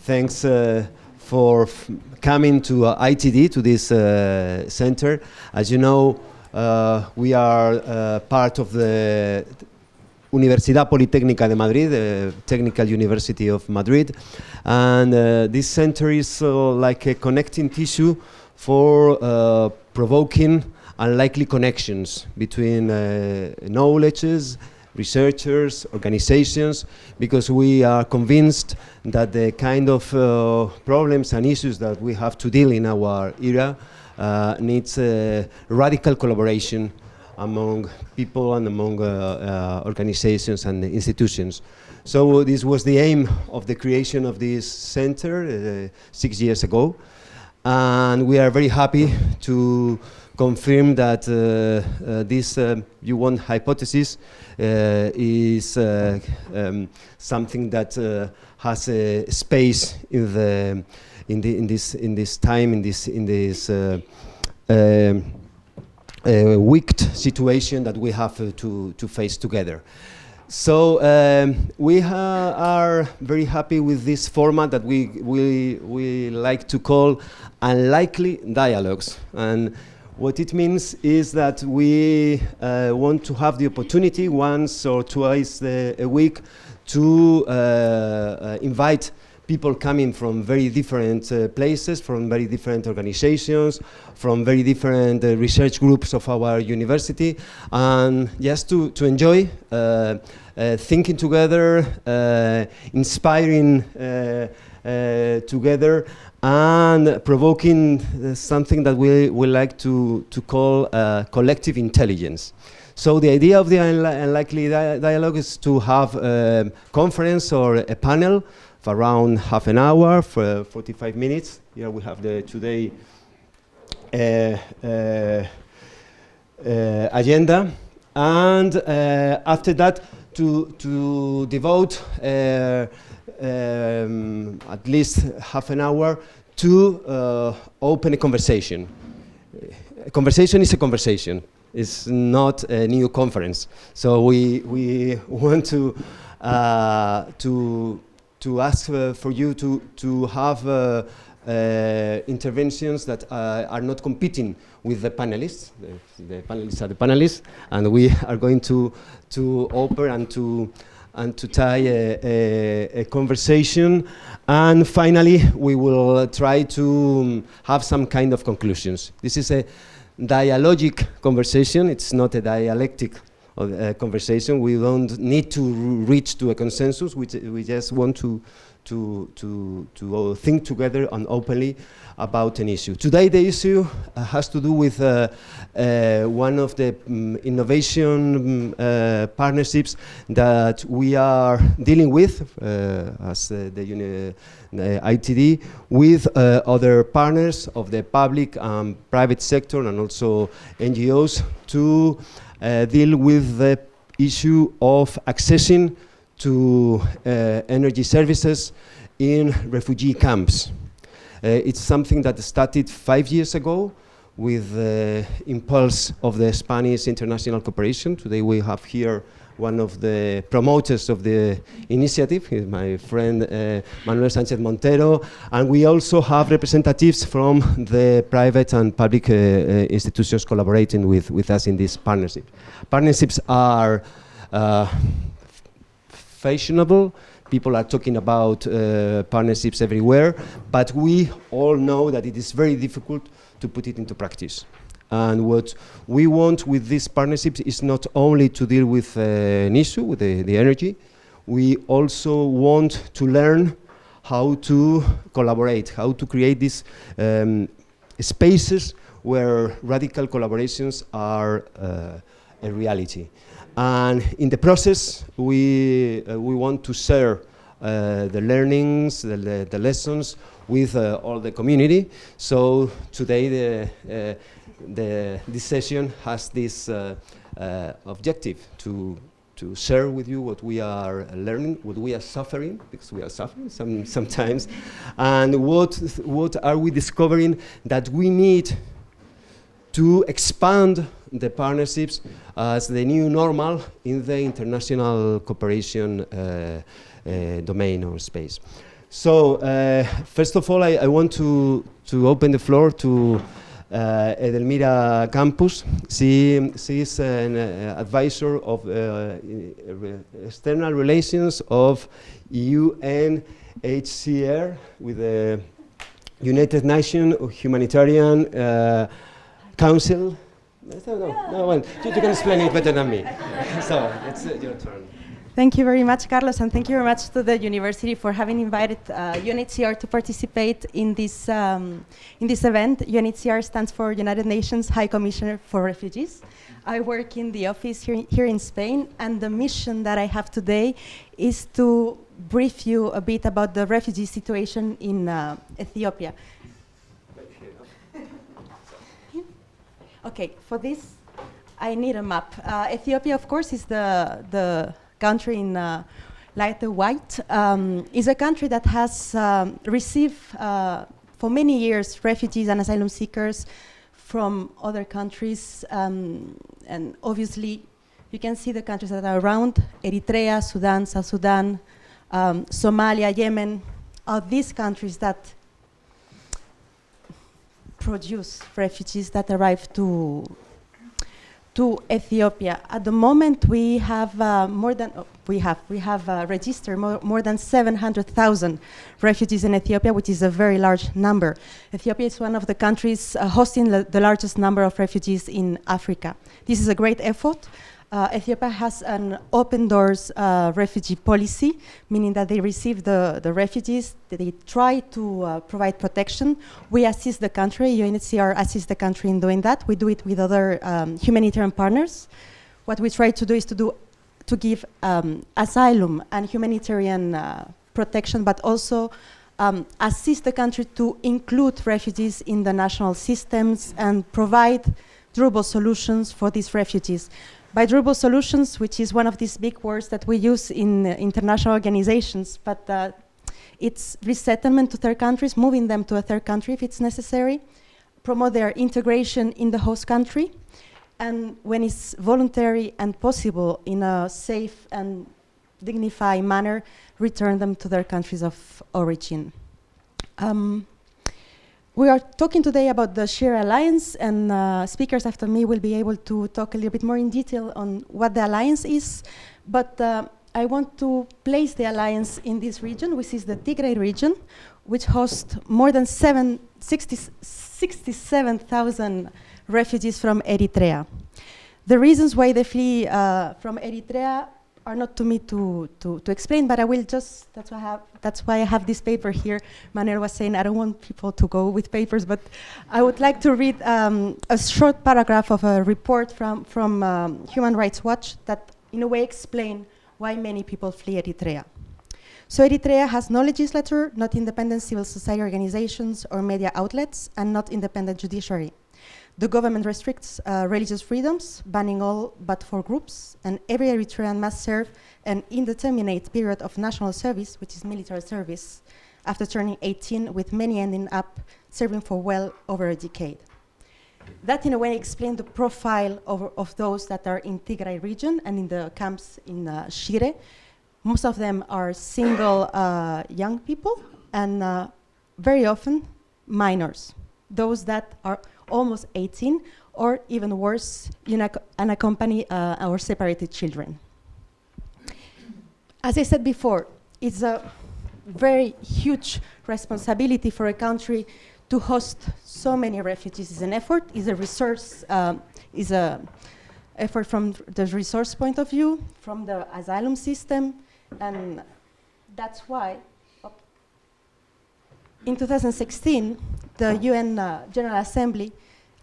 Thanks for coming to ITD, to this center. As you know, we are part of the Universidad Politécnica de Madrid, the Technical University of Madrid. And this center is like a connecting tissue for provoking unlikely connections between knowledges, researchers, organizations, because we are convinced that the kind of problems and issues that we have to deal in our era needs radical collaboration among people and among organizations and institutions. So this was the aim of the creation of this center 6 years ago, and we are very happy to confirm that this U1 hypothesis is something that has a space in this time, in this wicked situation that we have to face together. So we are very happy with this format that we like to call unlikely dialogues. And what it means is that we want to have the opportunity once or twice a week to invite people coming from very different places, from very different organizations, from very different research groups of our university, and just to enjoy thinking together, inspiring together, and provoking something that we like to call collective intelligence. So the idea of the unlikely dialogue is to have a conference or a panel for around half an hour, for 45 minutes. Here we have the today agenda. And after that, to devote at least half an hour to open a conversation. A conversation is a conversation. It's not a new conference. So we want to ask for you to have interventions that are not competing with the panelists. The panelists are the panelists, and we are going to open and to tie a conversation. And finally, we will try to have some kind of conclusions. This is a dialogic conversation. It's not a dialectic conversation. We don't need to reach to a consensus. We just want to think together and openly about an issue. Today the issue has to do with one of the innovation partnerships that we are dealing with as the ITD with other partners of the public and private sector and also NGOs to deal with the issue of accessing to energy services in refugee camps. It's something that started 5 years ago with the impulse of the Spanish international cooperation. Today we have here one of the promoters of the initiative, my friend Manuel Sánchez Montero, and we also have representatives from the private and public institutions collaborating with us in this partnership. Partnerships are fashionable. People are talking about partnerships everywhere, but we all know that it is very difficult to put it into practice. And what we want with these partnerships is not only to deal with an issue, with the energy, we also want to learn how to collaborate, how to create these spaces where radical collaborations are a reality. And in the process, we want to share the learnings, the lessons with all the community. So today this session has this objective to share with you what we are learning, what we are suffering, because we are suffering sometimes, and what are we discovering that we need to expand the partnerships as the new normal in the international cooperation domain or space. So, first of all, I want to open the floor to Edelmira Campos. She is an advisor of external relations of UNHCR with the United Nations Humanitarian Council. No, well, you can explain it better than me. So, it's your turn. Thank you very much, Carlos, and thank you very much to the university for having invited UNHCR to participate in this event. UNHCR stands for United Nations High Commissioner for Refugees. I work in the office here in Spain, and the mission that I have today is to brief you a bit about the refugee situation in Ethiopia. Okay, for this, I need a map. Ethiopia, of course, is the country in lighter white, is a country that has received for many years refugees and asylum seekers from other countries, and obviously you can see the countries that are around: Eritrea, Sudan, South Sudan, Somalia, Yemen, are these countries that produce refugees that arrive to Ethiopia. At the moment, we have registered more than 700,000 refugees in Ethiopia, which is a very large number. Ethiopia is one of the countries hosting the largest number of refugees in Africa. This is a great effort. Ethiopia has an open doors refugee policy, meaning that they receive the refugees, they try to provide protection. We assist the country, UNHCR assists the country in doing that. We do it with other humanitarian partners. What we try to do is to give asylum and humanitarian protection, but also assist the country to include refugees in the national systems and provide durable solutions for these refugees. By durable solutions, which is one of these big words that we use in international organizations, but it's resettlement to third countries, moving them to a third country if it's necessary, promote their integration in the host country, and when it's voluntary and possible, in a safe and dignified manner, return them to their countries of origin. We are talking today about the Shire Alliance, and speakers after me will be able to talk a little bit more in detail on what the alliance is. But I want to place the alliance in this region, which is the Tigray region, which hosts more than 67,000 refugees from Eritrea. The reasons why they flee from Eritrea are not to me to explain, but I will just, that's why I have this paper here. Manuel was saying I don't want people to go with papers, but I would like to read a short paragraph of a report from Human Rights Watch that in a way explain why many people flee Eritrea. So Eritrea has no legislature, not independent civil society organizations or media outlets, and not independent judiciary. The government restricts religious freedoms, banning all but 4 groups, and every Eritrean must serve an indeterminate period of national service, which is military service, after turning 18, with many ending up serving for well over a decade. That in a way explains the profile of those that are in Tigray region and in the camps in Shire. Most of them are single young people, and very often minors, those that are almost 18, or even worse, unaccompanied or separated children. As I said before, it's a very huge responsibility for a country to host so many refugees. It's an effort, it's a resource, is a effort from the resource point of view, from the asylum system, and that's why in 2016, the UN General Assembly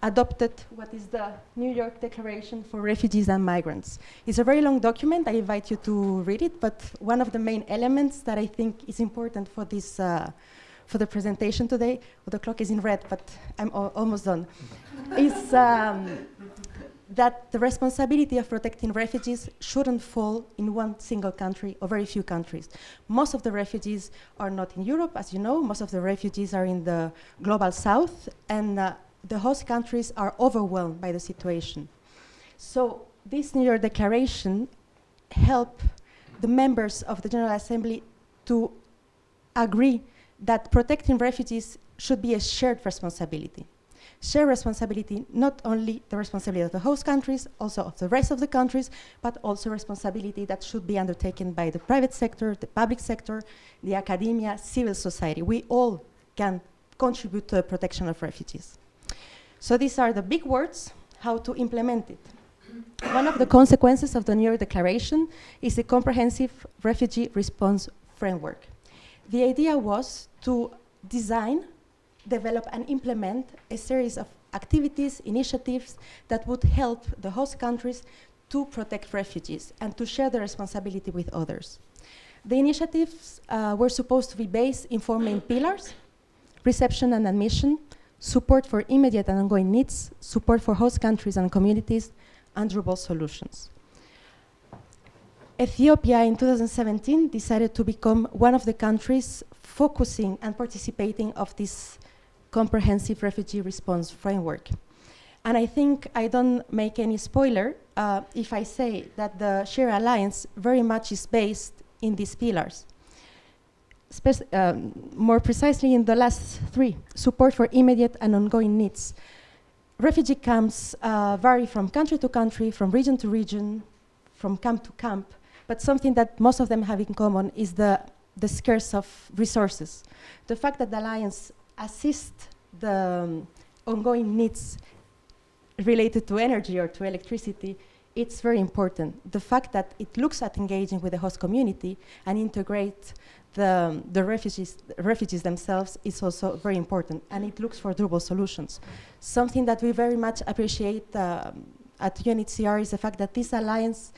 adopted what is the New York Declaration for Refugees and Migrants. It's a very long document. I invite you to read it, but one of the main elements that I think is important for this, for the presentation today, well, the clock is in red, but I'm almost done, is that the responsibility of protecting refugees shouldn't fall in one single country or very few countries. Most of the refugees are not in Europe, as you know. Most of the refugees are in the global south, and the host countries are overwhelmed by the situation. So this New York Declaration helped the members of the General Assembly to agree that protecting refugees should be a shared responsibility. Shared responsibility, not only the responsibility of the host countries, also of the rest of the countries, but also responsibility that should be undertaken by the private sector, the public sector, the academia, civil society. We all can contribute to the protection of refugees. So these are the big words, how to implement it. One of the consequences of the New York Declaration is the comprehensive refugee response framework. The idea was to design, develop and implement a series of activities, initiatives that would help the host countries to protect refugees and to share the responsibility with others. The initiatives were supposed to be based in 4 main pillars: reception and admission, support for immediate and ongoing needs, support for host countries and communities, and durable solutions. Ethiopia in 2017 decided to become one of the countries focusing and participating of this comprehensive refugee response framework. And I think I don't make any spoiler if I say that the Shire Alliance very much is based in these pillars. More precisely in the last 3, support for immediate and ongoing needs. Refugee camps vary from country to country, from region to region, from camp to camp, but something that most of them have in common is the scarce of resources. The fact that the Alliance assists the ongoing needs related to energy or to electricity, it's very important. The fact that it looks at engaging with the host community and integrate the refugees themselves is also very important, and it looks for durable solutions. Something that we very much appreciate at UNHCR is the fact that this alliance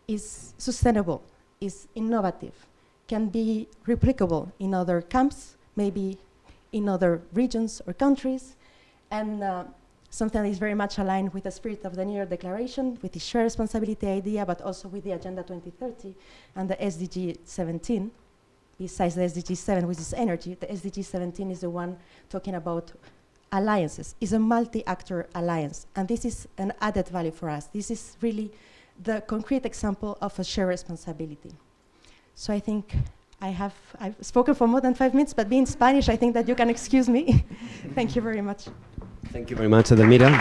is sustainable, is innovative, can be replicable in other camps, maybe in other regions or countries, and something that is very much aligned with the spirit of the New York Declaration, with the shared responsibility idea, but also with the Agenda 2030 and the SDG 17. Besides the SDG 7, which is energy, the SDG 17 is the one talking about alliances. It's a multi-actor alliance, and this is an added value for us. This is really the concrete example of a shared responsibility. So I think I've spoken for more than 5 minutes, but being Spanish, I think that you can excuse me. Thank you very much. Thank you very much, Edelmira.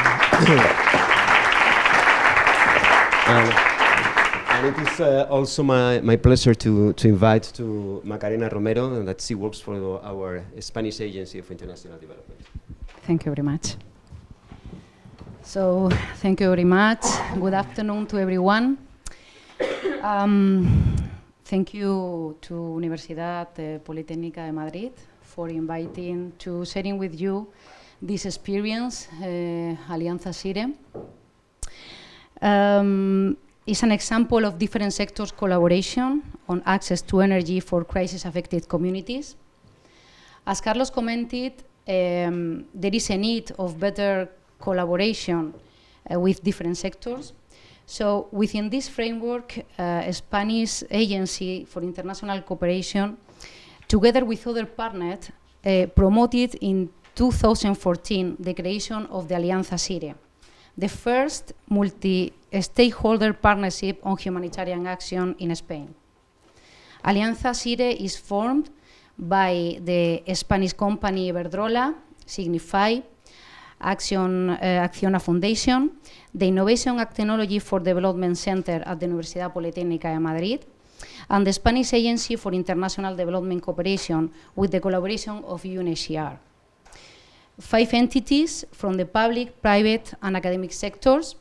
And it is also my pleasure to invite to Macarena Romero, and that she works for our Spanish Agency of International Development. Thank you very much. So, thank you very much. Good afternoon to everyone. Thank you to Universidad Politécnica de Madrid for inviting to sharing with you this experience, Alianza Shire. Is an example of different sectors' collaboration on access to energy for crisis-affected communities. As Carlos commented, there is a need of better collaboration with different sectors. So within this framework, Spanish Agency for International Cooperation, together with other partners, promoted in 2014 the creation of the Alianza Shire, the first multi-stakeholder partnership on humanitarian action in Spain. Alianza Shire is formed by the Spanish company Iberdrola, Signify, Acciona Foundation, the Innovation and Technology for Development Center at the Universidad Politécnica de Madrid, and the Spanish Agency for International Development Cooperation with the collaboration of UNHCR. 5 entities from the public, private, and academic sectors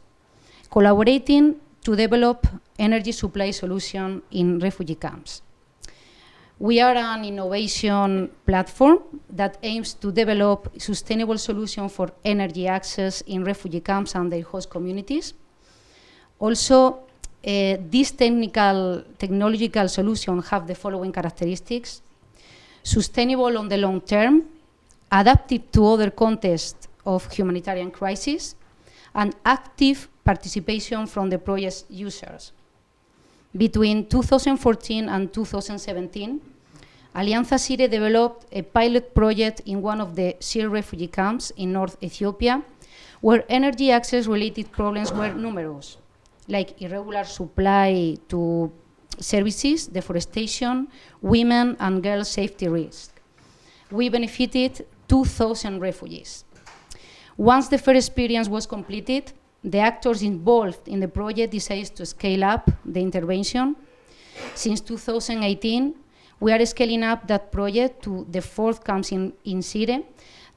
collaborating to develop energy supply solution in refugee camps. We are an innovation platform that aims to develop sustainable solutions for energy access in refugee camps and their host communities. Also, these technological solutions have the following characteristics: sustainable on the long term, adaptive to other contexts of humanitarian crisis, and active participation from the project's users. Between 2014 and 2017, Alianza Shire developed a pilot project in one of the Shire refugee camps in North Ethiopia, where energy access related problems were numerous, like irregular supply to services, deforestation, women and girls safety risk. We benefited 2,000 refugees. Once the first experience was completed, the actors involved in the project decided to scale up the intervention. Since 2018, we are scaling up that project to the 4th camps in Shire,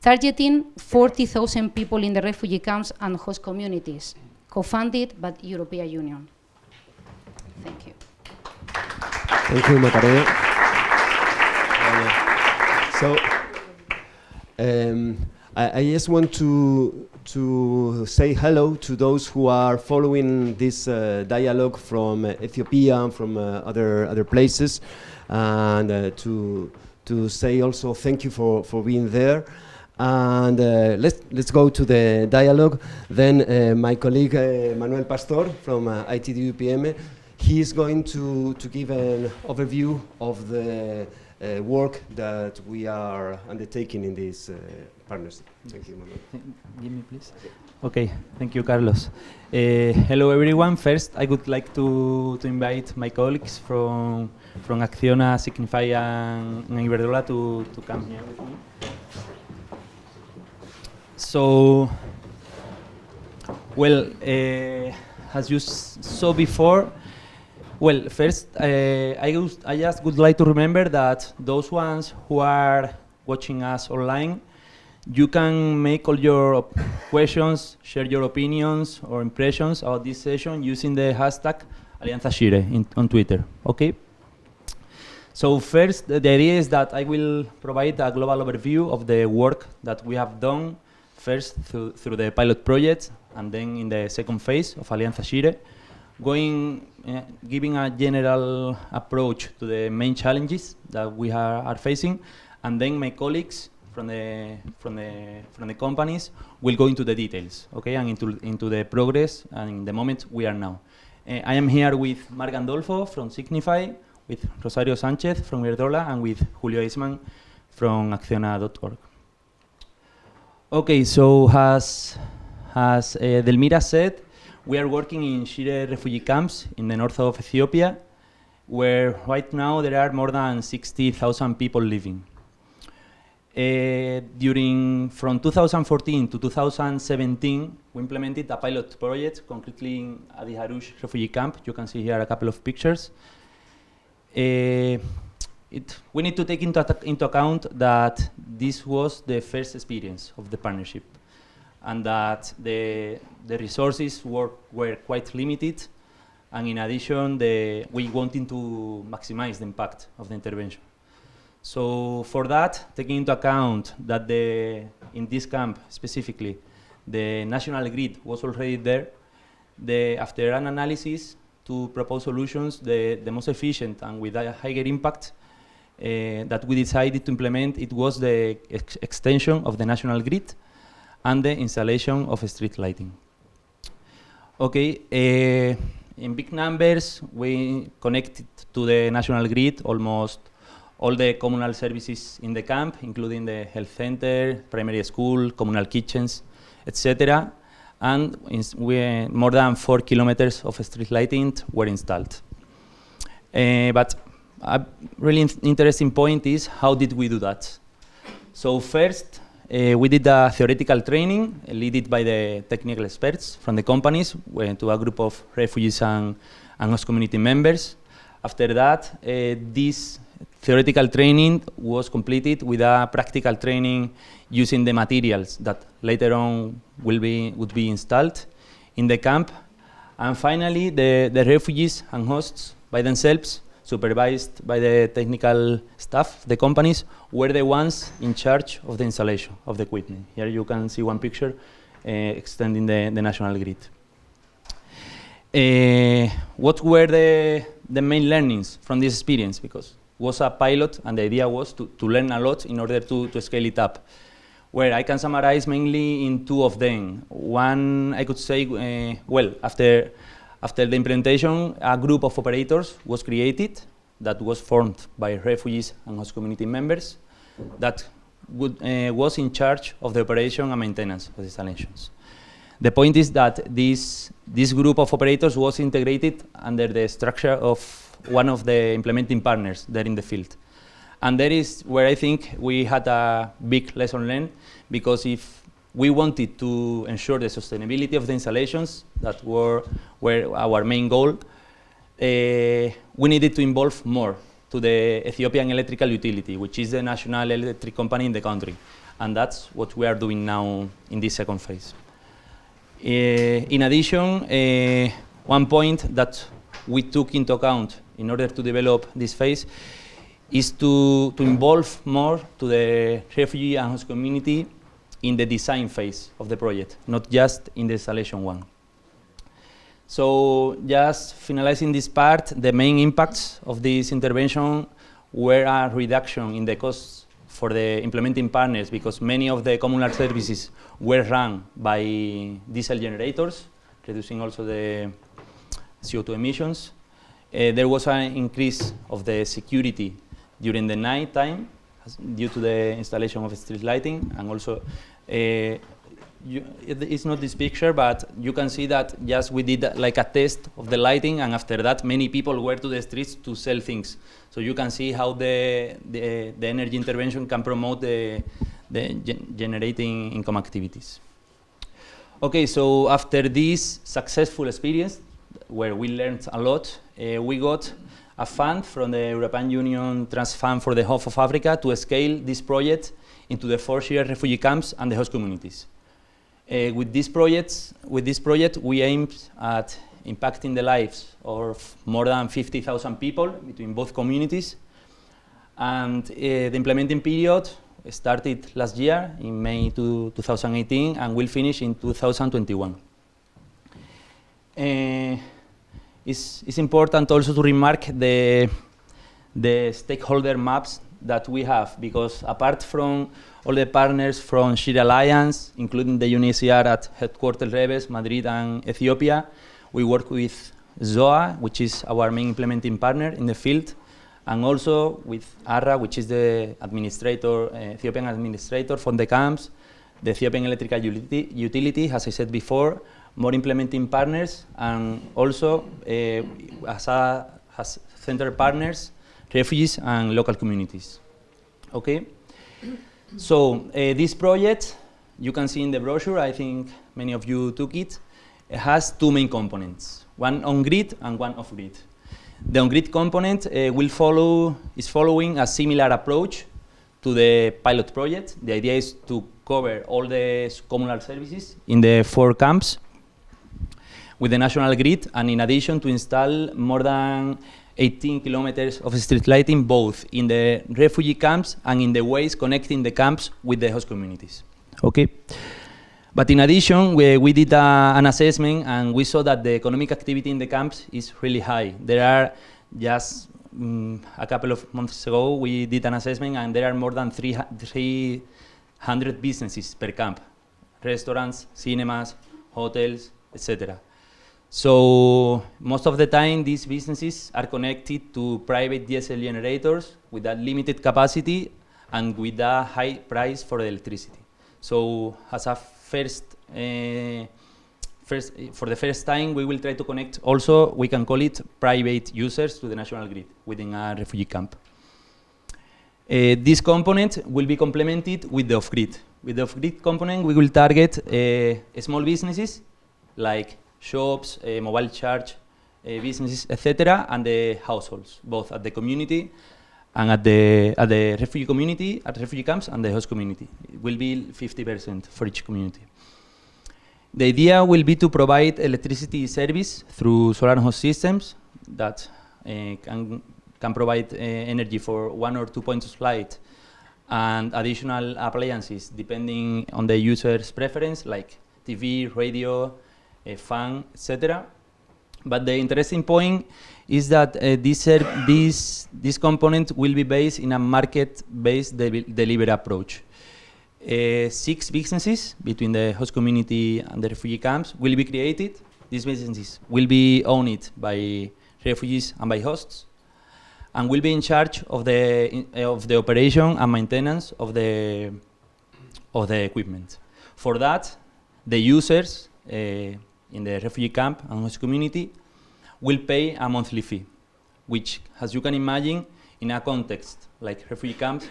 targeting 40,000 people in the refugee camps and host communities, co-funded by the European Union. Thank you. Thank you, Macarena. So, I just want to say hello to those who are following this dialogue from Ethiopia and from other places, and to say also thank you for being there. And let's go to the dialogue. Then my colleague Manuel Pastor from itdUPM, he is going to give an overview of the work that we are undertaking in this partnership. Thank you, Manuel. Give me, please. Okay, thank you, Carlos. Hello, everyone. First, I would like to invite my colleagues from Acciona, Signify, and Iberdrola to come here with me. So, well, as you saw before, well, first, I just would like to remember that those ones who are watching us online, you can make all your questions, share your opinions or impressions about this session using the hashtag Alianza Shire on Twitter, okay? So first, the idea is that I will provide a global overview of the work that we have done, first through the pilot project, and then in the second phase of Alianza Shire, giving a general approach to the main challenges that we are facing, and then my colleagues from the companies will go into the details, okay, and into the progress and in the moment we are now. I am here with Marc Gandolfo from Signify, with Rosario Sanchez from Iberdrola, and with Julio Eisman from Acciona.org. Okay, so as Edelmira said, we are working in Shire refugee camps in the north of Ethiopia, where right now there are more than 60,000 people living. From 2014 to 2017, we implemented a pilot project, concretely in Adi Harush refugee camp. You can see here a couple of pictures. We need to take into account that this was the first experience of the partnership, and that the resources were quite limited, and in addition, we wanted to maximize the impact of the intervention. So for that, taking into account that in this camp specifically, the national grid was already there, after an analysis to propose solutions, the most efficient and with a higher impact that we decided to implement, it was the extension of the national grid and the installation of street lighting. Okay, in big numbers, we connected to the national grid almost all the communal services in the camp, including the health center, primary school, communal kitchens, etc. And more than 4 kilometers of street lighting were installed. But a really interesting point is, how did we do that? So first, we did a theoretical training, led by the technical experts from the companies, to a group of refugees and host community members. After that, this theoretical training was completed with a practical training using the materials that later on would be installed in the camp. And finally, the refugees and hosts by themselves, supervised by the technical staff, the companies, were the ones in charge of the installation of the equipment. Here you can see one picture extending the national grid. What were the main learnings from this experience? Because it was a pilot, and the idea was to learn a lot in order to scale it up. Where I can summarize mainly in two of them. One, I could say, well, after the implementation, a group of operators was created that was formed by refugees and host community members that was in charge of the operation and maintenance of the installations. The point is that this group of operators was integrated under the structure of one of the implementing partners there in the field. And that is where I think we had a big lesson learned, because if we wanted to ensure the sustainability of the installations that were our main goal, we needed to involve more to the Ethiopian electrical utility, which is the national electric company in the country. And that's what we are doing now in this second phase. In addition, one point that we took into account in order to develop this phase is to involve more to the refugee and host community in the design phase of the project, not just in the installation one. So just finalizing this part, the main impacts of this intervention were a reduction in the costs for the implementing partners, because many of the communal services were run by diesel generators, reducing also the CO2 emissions. There was an increase of the security during the night time due to the installation of street lighting, and also it's not this picture, but you can see that just we did like a test of the lighting, and after that many people were to the streets to sell things. So you can see how the energy intervention can promote the generating income activities. Okay, so after this successful experience, where we learned a lot, we got a fund from the European Union Trust Fund for the Horn of Africa to scale this project into the 4 Shire refugee camps and the host communities. With this project, we aimed at impacting the lives of more than 50,000 people between both communities. And the implementing period started last year in May 2018 and will finish in 2021. It's important also to remark the stakeholder maps that we have, because apart from all the partners from Shire Alliance, including the UNHCR at headquarters Reves, Madrid and Ethiopia, we work with ZOA, which is our main implementing partner in the field, and also with ARRA, which is the administrator, Ethiopian administrator from the camps, the Ethiopian electrical utility, as I said before, more implementing partners, and also as center partners, refugees and local communities. Okay, so this project, you can see in the brochure, I think many of you took it, it has two main components, one on-grid and one off-grid. The on-grid component is following a similar approach to the pilot project. The idea is to cover all the communal services in the 4 camps with the national grid, and in addition to install more than 18 kilometers of street lighting, both in the refugee camps and in the ways connecting the camps with the host communities. Okay. But in addition, we did an assessment, and we saw that the economic activity in the camps is really high. There are just a couple of months ago, we did an assessment, and there are more than 300 businesses per camp, restaurants, cinemas, hotels, etc. So most of the time, these businesses are connected to private diesel generators with that limited capacity and with a high price for electricity. So as a for the first time, we will try to connect also, we can call it private users to the national grid within a refugee camp. This component will be complemented with the off-grid. With the off-grid component, we will target small businesses like shops, mobile charge businesses, etc., and the households, both at the community and at the refugee community, at refugee camps and the host community. It will be 50% for each community. The idea will be to provide electricity service through solar host systems that can provide energy for 1 or 2 points of light and additional appliances depending on the user's preference, like TV, radio, a fan, etc. But the interesting point is that this component will be based in a market-based delivery approach. 6 businesses between the host community and the refugee camps will be created. These businesses will be owned by refugees and by hosts, and will be in charge of the operation and maintenance of the equipment. For that, the users in the refugee camp and host community will pay a monthly fee. which, as you can imagine, in a context like refugee camps,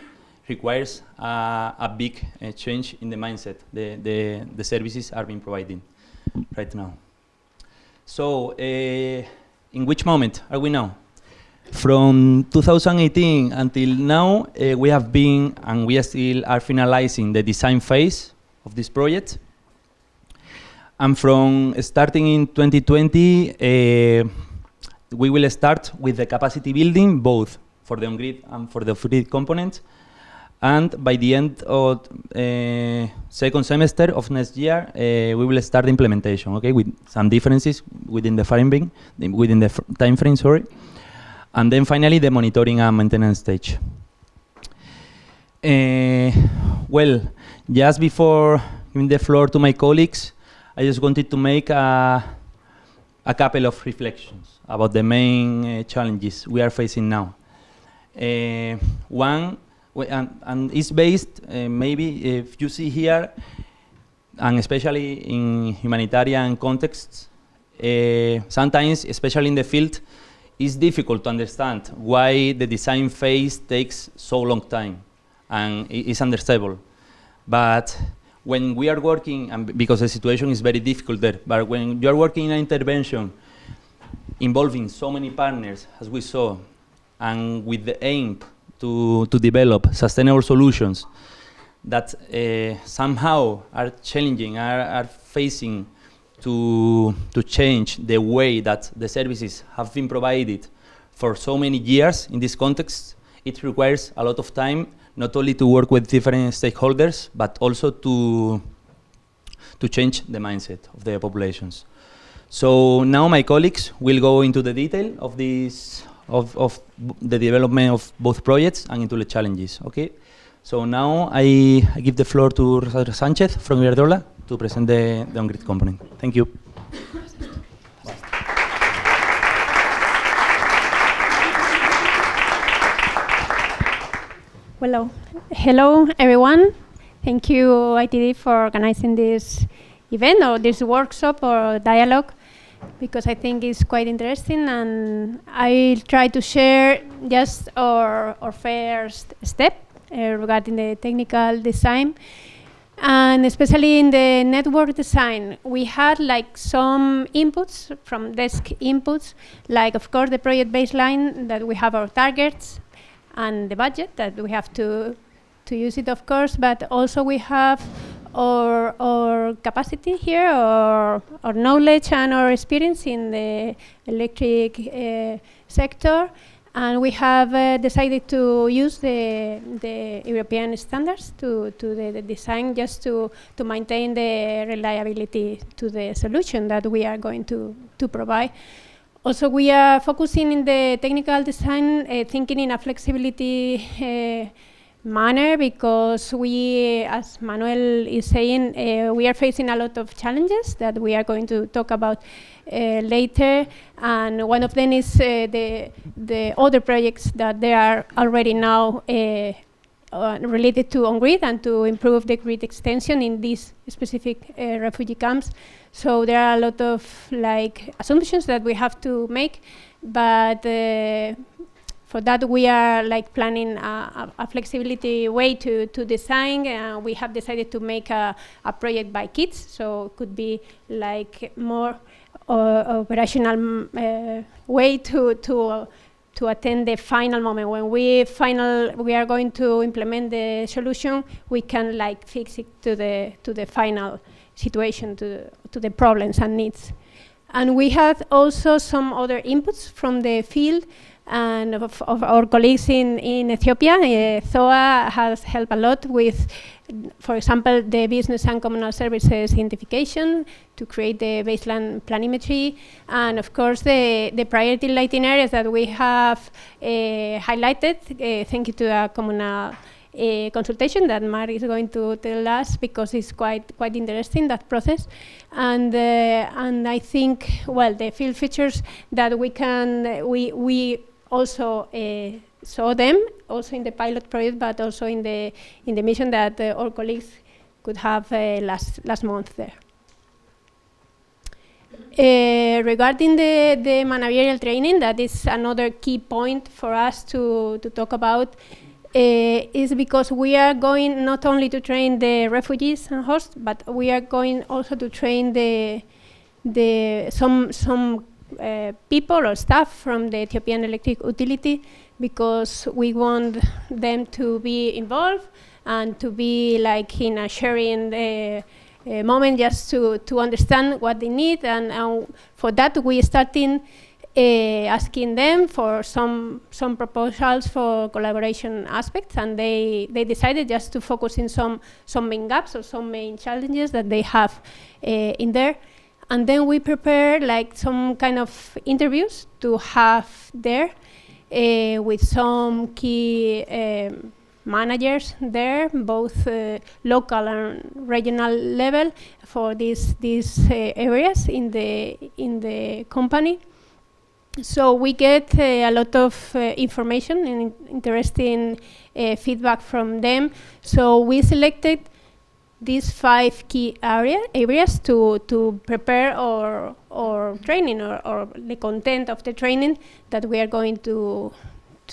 requires a big change in the mindset the services are being provided right now. So, in which moment are we now? From 2018 until now, we have been, and we still are finalizing the design phase of this project. And from starting in 2020, we will start with the capacity building, both for the on-grid and for the off-grid component. And by the end of second semester of next year, we will start implementation, okay, with some differences within the time frame, sorry. And then finally, the monitoring and maintenance stage. Well, just before giving the floor to my colleagues, I just wanted to make a couple of reflections about the main challenges we are facing now. One, and it's based, maybe if you see here, and especially in humanitarian contexts, sometimes, especially in the field, it's difficult to understand why the design phase takes so long time, and it's understandable. But when we are working, and because the situation is very difficult there, but when you are working in an intervention involving so many partners, as we saw, and with the aim to develop sustainable solutions that somehow are challenging, are facing to change the way that the services have been provided for so many years in this context, it requires a lot of time, not only to work with different stakeholders, but also to change the mindset of the populations. So now my colleagues will go into the detail of this, of the development of both projects and into the challenges, okay? So now I give the floor to Rosario Sanchez from Iberdrola to present the on-grid component. Thank you. Hello everyone. Thank you ITD for organizing this event or this workshop or dialogue, because I think it's quite interesting, and I'll try to share just our first step regarding the technical design. And especially in the network design, we had like some inputs from desk inputs, like of course the project baseline, that we have our targets and the budget that we have to use it, of course, but also we have our capacity here, our knowledge and our experience in the electric sector. And we have decided to use the European standards to the design, just to maintain the reliability to the solution that we are going to provide. Also, we are focusing in the technical design, thinking in a flexibility manner, because we, as Manuel is saying, we are facing a lot of challenges that we are going to talk about later, and one of them is the other projects that they are already now related to on-grid and to improve the grid extension in these specific refugee camps. So there are a lot of like assumptions that we have to make, but for that we are like planning a flexibility way to design. We have decided to make a project by kits, so it could be like more operational way to attend the final moment. When we are going to implement the solution, we can like fix it to the final situation, to the problems and needs. And we have also some other inputs from the field and of our colleagues in Ethiopia. THOA has helped a lot with, for example, the business and communal services identification to create the baseline planimetry, and of course the priority lighting areas that we have highlighted. Thank you to the communal consultation that Mark is going to tell us, because it's quite interesting, that process. And I think, well, the field features that we also saw them also in the pilot project, but also in the mission that our colleagues could have last month there. Regarding the managerial training, that is another key point for us to talk about, is because we are going not only to train the refugees and hosts, but we are going also to train some people or staff from the Ethiopian Electric Utility, because we want them to be involved and to be like in a sharing moment, just to understand what they need, and for that we starting asking them for some proposals for collaboration aspects, and they decided just to focus in some main gaps or some main challenges that they have in there, and then we prepare like some kind of interviews to have there with some key managers there, both local and regional level, for these areas in the company. So we get a lot of information and interesting feedback from them. So we selected these 5 key areas to prepare our training or the content of the training that we are going to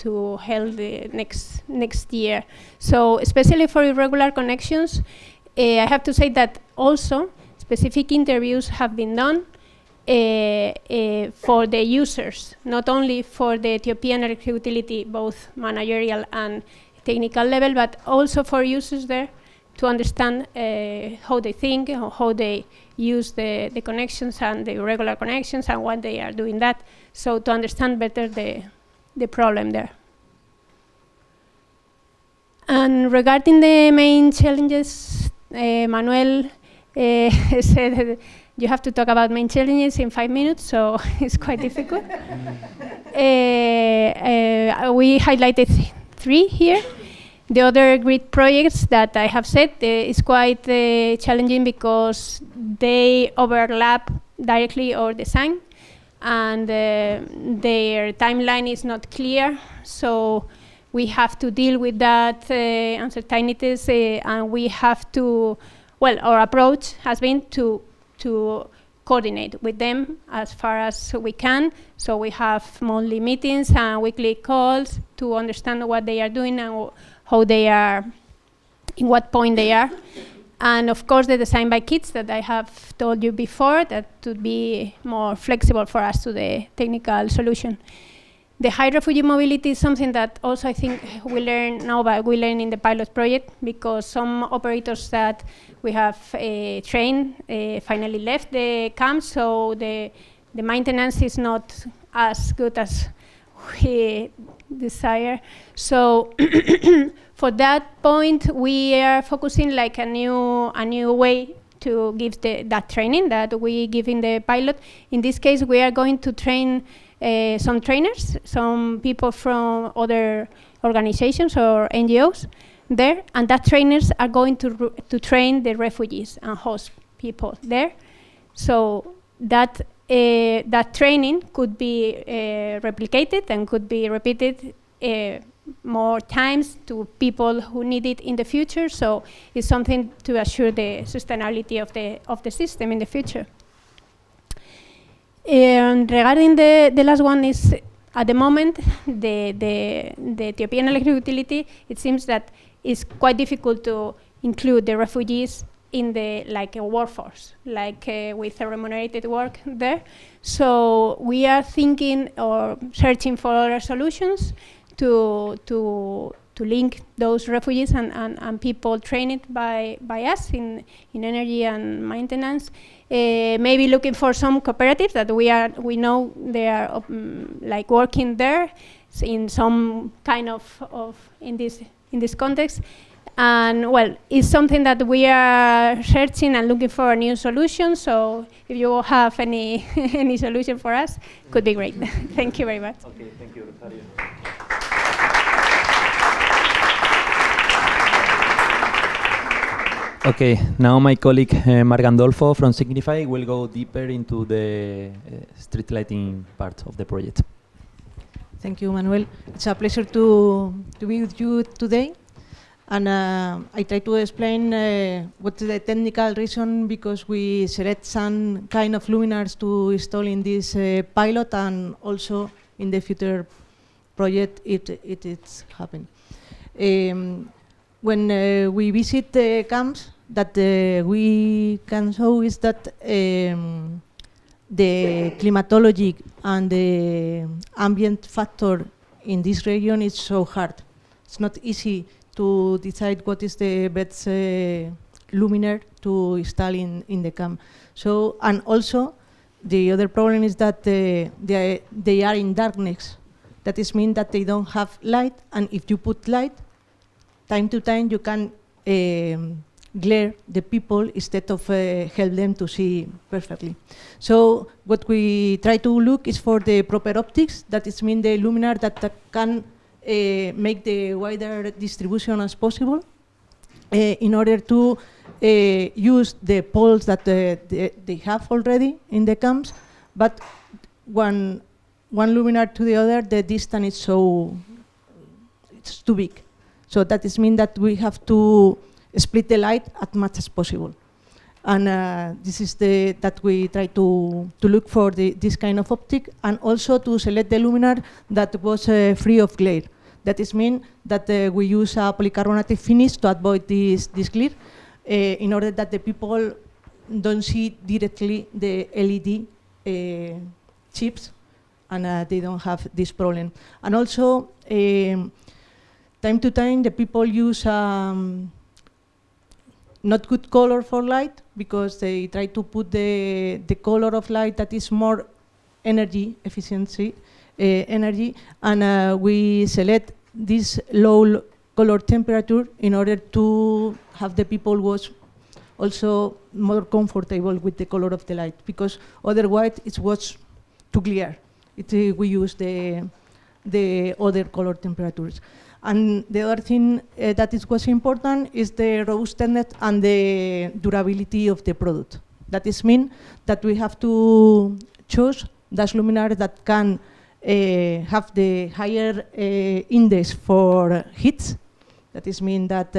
hold the next year. So especially for irregular connections, I have to say that also specific interviews have been done for the users, not only for the Ethiopian Electric Utility, both managerial and technical level, but also for users there to understand how they think, or how they use the connections and the irregular connections and what they are doing that. So to understand better the problem there. And regarding the main challenges, Manuel said you have to talk about main challenges in 5 minutes, so it's quite difficult. We highlighted 3 here. The other great projects that I have said is quite challenging because they overlap directly our design, and their timeline is not clear, so we have to deal with that uncertainties, and we have to, well, our approach has been to coordinate with them as far as we can. So we have monthly meetings and weekly calls to understand what they are doing and how they are, in what point they are. And of course the design by kids that I have told you before, that to be more flexible for us to the technical solution. The high refugee mobility is something that also I think we learn now, but we learn in the pilot project, because some operators that we have trained finally left the camp, so the maintenance is not as good as we desire. So for that point, we are focusing like a new way to give that training that we give in the pilot. In this case, we are going to train some trainers, some people from other organizations or NGOs there, and that trainers are going to train the refugees and host people there. So that training could be replicated and could be repeated more times to people who need it in the future. So it's something to assure the sustainability of the system in the future. And regarding the last one is, at the moment, the Ethiopian Electric Utility, it seems that it's quite difficult to include the refugees in the a workforce, with a remunerated work there. So we are thinking or searching for other solutions to link those refugees and people trained by us in energy and maintenance. Maybe looking for some cooperatives that we know they are working there in some kind of in this context. And well, it's something that we are searching and looking for a new solution. So if you have any any solution for us, could be great. Thank you very much. Okay, thank you, Rosario. Okay, now my colleague Marc Gandolfo from Signify will go deeper into the street lighting part of the project. Thank you, Manuel. It's a pleasure to be with you today. And I try to explain what's the technical reason, because we select some kind of luminaires to install in this pilot, and also in the future project it's happened. When we visit the camps, that we can show is that the climatology and the ambient factor in this region is so hard. It's not easy to decide what is the best luminaire to install in the camp. So, and also the other problem is that they are in darkness. That is mean that they don't have light, and if you put light, time to time you can glare the people instead of help them to see perfectly. So what we try to look is for the proper optics, that is mean the luminaire that can make the wider distribution as possible in order to use the poles that they have already in the camps, but one luminaire to the other, the distance is so, it's too big. So that is mean that we have to split the light as much as possible. And this is that we try to look for this kind of optic, and also to select the luminaire that was free of glare. That is mean that we use a polycarbonated finish to avoid this glare, in order that the people don't see directly the LED chips, and they don't have this problem. And also, time to time, the people use not good color for light, because they try to put the color of light that is more energy efficiency, and we select this low color temperature in order to have the people was also more comfortable with the color of the light, because otherwise it was too clear. We use the other color temperatures. And the other thing that was important is the robustness and the durability of the product. That is mean that we have to choose those luminaires that can have the higher index for heat. That is mean that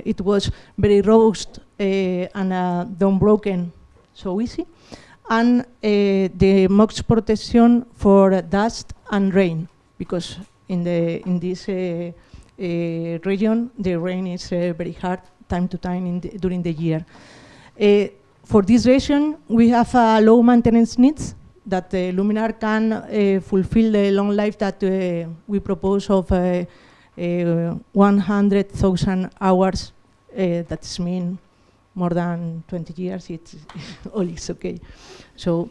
it was very robust and don't broken so easy. And the max protection for dust and rain, because in this region, the rain is very hard time to time during the year. For this region, we have low maintenance needs that the luminaire can fulfill the long life that we propose of 100,000 hours. That's mean more than 20 years. It's all is okay. So,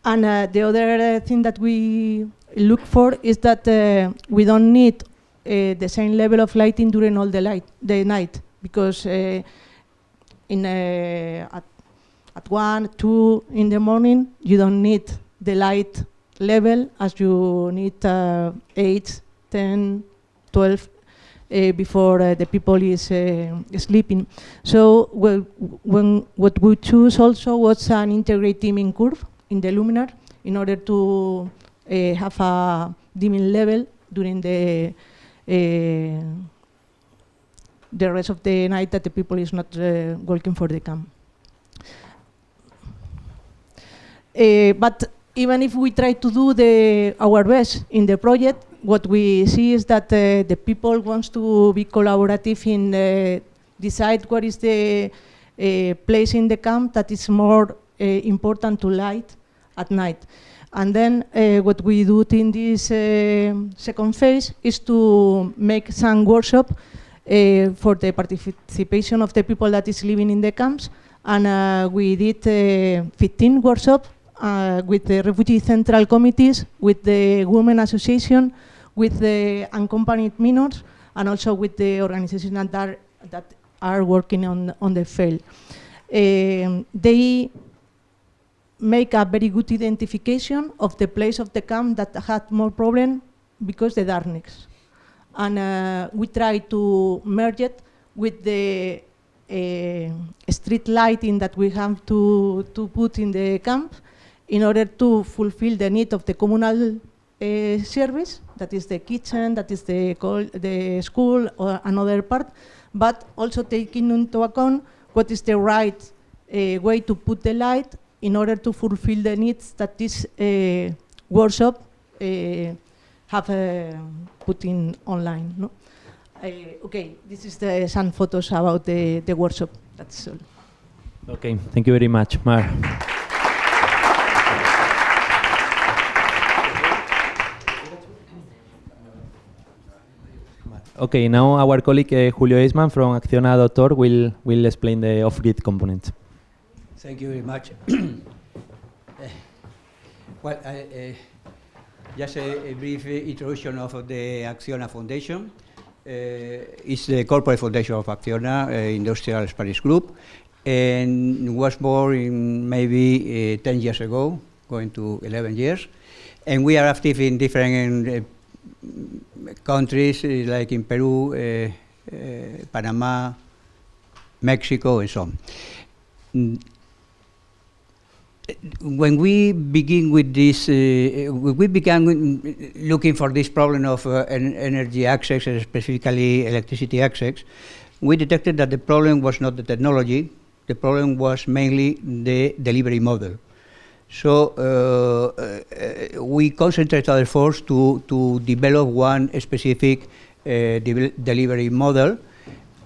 and the other thing that we look for is that we don't need the same level of lighting during all the night, because at 1, 2 in the morning, you don't need the light level as you need 8, 10, 12 before the people is sleeping. So what we choose also was an integrated dimming curve in the luminaire in order to have a dimming level during the rest of the night that the people is not working for the camp. But even if we try to do our best in the project, what we see is that the people wants to be collaborative in decide what is the place in the camp that is more important to light at night. And then what we do in this second phase is to make some workshop for the participation of the people that is living in the camps. And we did 15 workshops with the refugee central committees, with the women association, with the unaccompanied minors, and also with the organizations that are working on the field. They make a very good identification of the place of the camp that had more problem because the darkness. And we try to merge it with the street lighting that we have to put in the camp in order to fulfill the need of the communal service, that is the kitchen, that is the school, or another part, but also taking into account what is the right way to put the light in order to fulfill the needs that this workshop have put in online. No? Okay, this is some photos about the workshop. That's all. Okay, thank you very much, Mar. Okay, now our colleague Julio Eisman from Acciona.org will explain the off-grid component. Thank you very much. Well, just a brief introduction of the Acciona Foundation. It's the corporate foundation of Acciona, industrial Spanish group, and was born maybe 10 years ago, going to 11 years. And we are active in different countries, like in Peru, Panama, Mexico, and so on. When we begin with this, we began looking for this problem of energy access, and specifically electricity access. We detected that the problem was not the technology, the problem was mainly the delivery model. So we concentrated our efforts to develop one specific delivery model,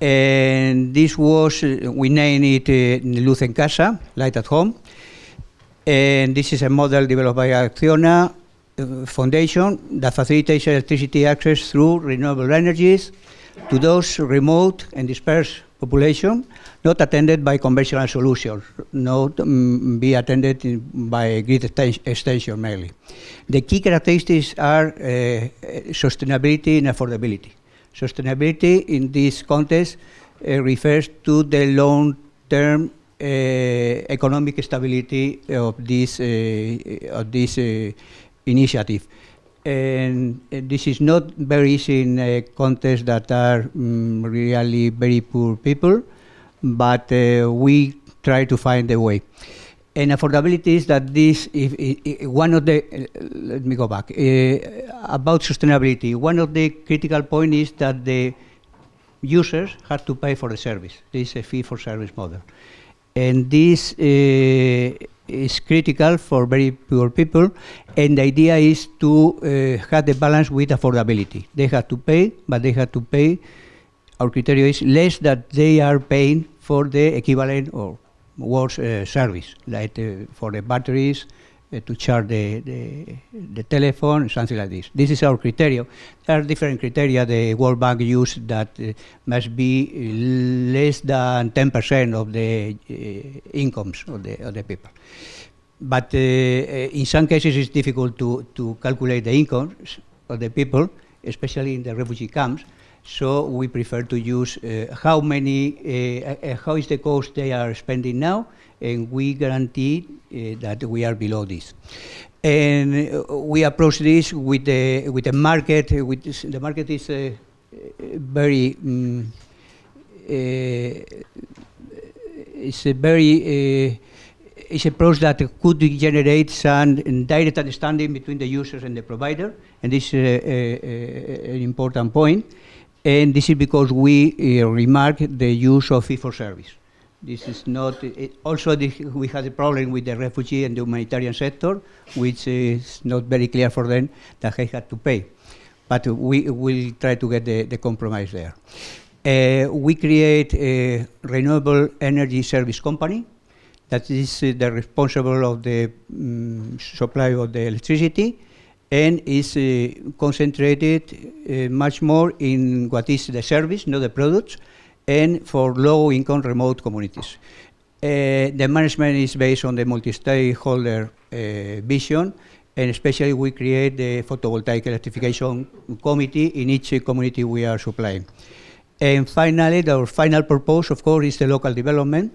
and this was, we named it Luz en Casa, Light at Home. And this is a model developed by Acciona Foundation that facilitates electricity access through renewable energies to those remote and dispersed population not attended by conventional solutions, not be attended by grid extension mainly. The key characteristics are sustainability and affordability. Sustainability in this context refers to the long-term economic stability of this initiative. And this is not very easy in a context that are really very poor people, but we try to find a way. And affordability is that this, one of the, let me go back, about sustainability, one of the critical points is that the users have to pay for the service. This is a fee-for-service model. And this is critical for very poor people, and the idea is to have the balance with affordability. They have to pay, but they have to pay, our criteria is less that they are paying for the equivalent or worse service, like for the batteries, to charge the telephone, something like this. This is our criteria. There are different criteria the World Bank use that must be less than 10% of the incomes of the people. But in some cases it's difficult to calculate the incomes of the people, especially in the refugee camps. So we prefer to use how is the cost they are spending now, and we guarantee that we are below this. And we approach this with the market. The market is very it's a approach that could generate some direct understanding between the users and the provider, and this is an important point. And this is because we remark the use of fee-for-service. This is not, also we had a problem with the refugee and the humanitarian sector, which is not very clear for them that they had to pay. But we will try to get the compromise there. We create a renewable energy service company that is the responsible of the supply of the electricity, and is concentrated much more in what is the service, not the products, and for low-income remote communities. The management is based on the multi-stakeholder vision, and especially we create the photovoltaic electrification committee in each community we are supplying. And finally, our final purpose, of course, is the local development.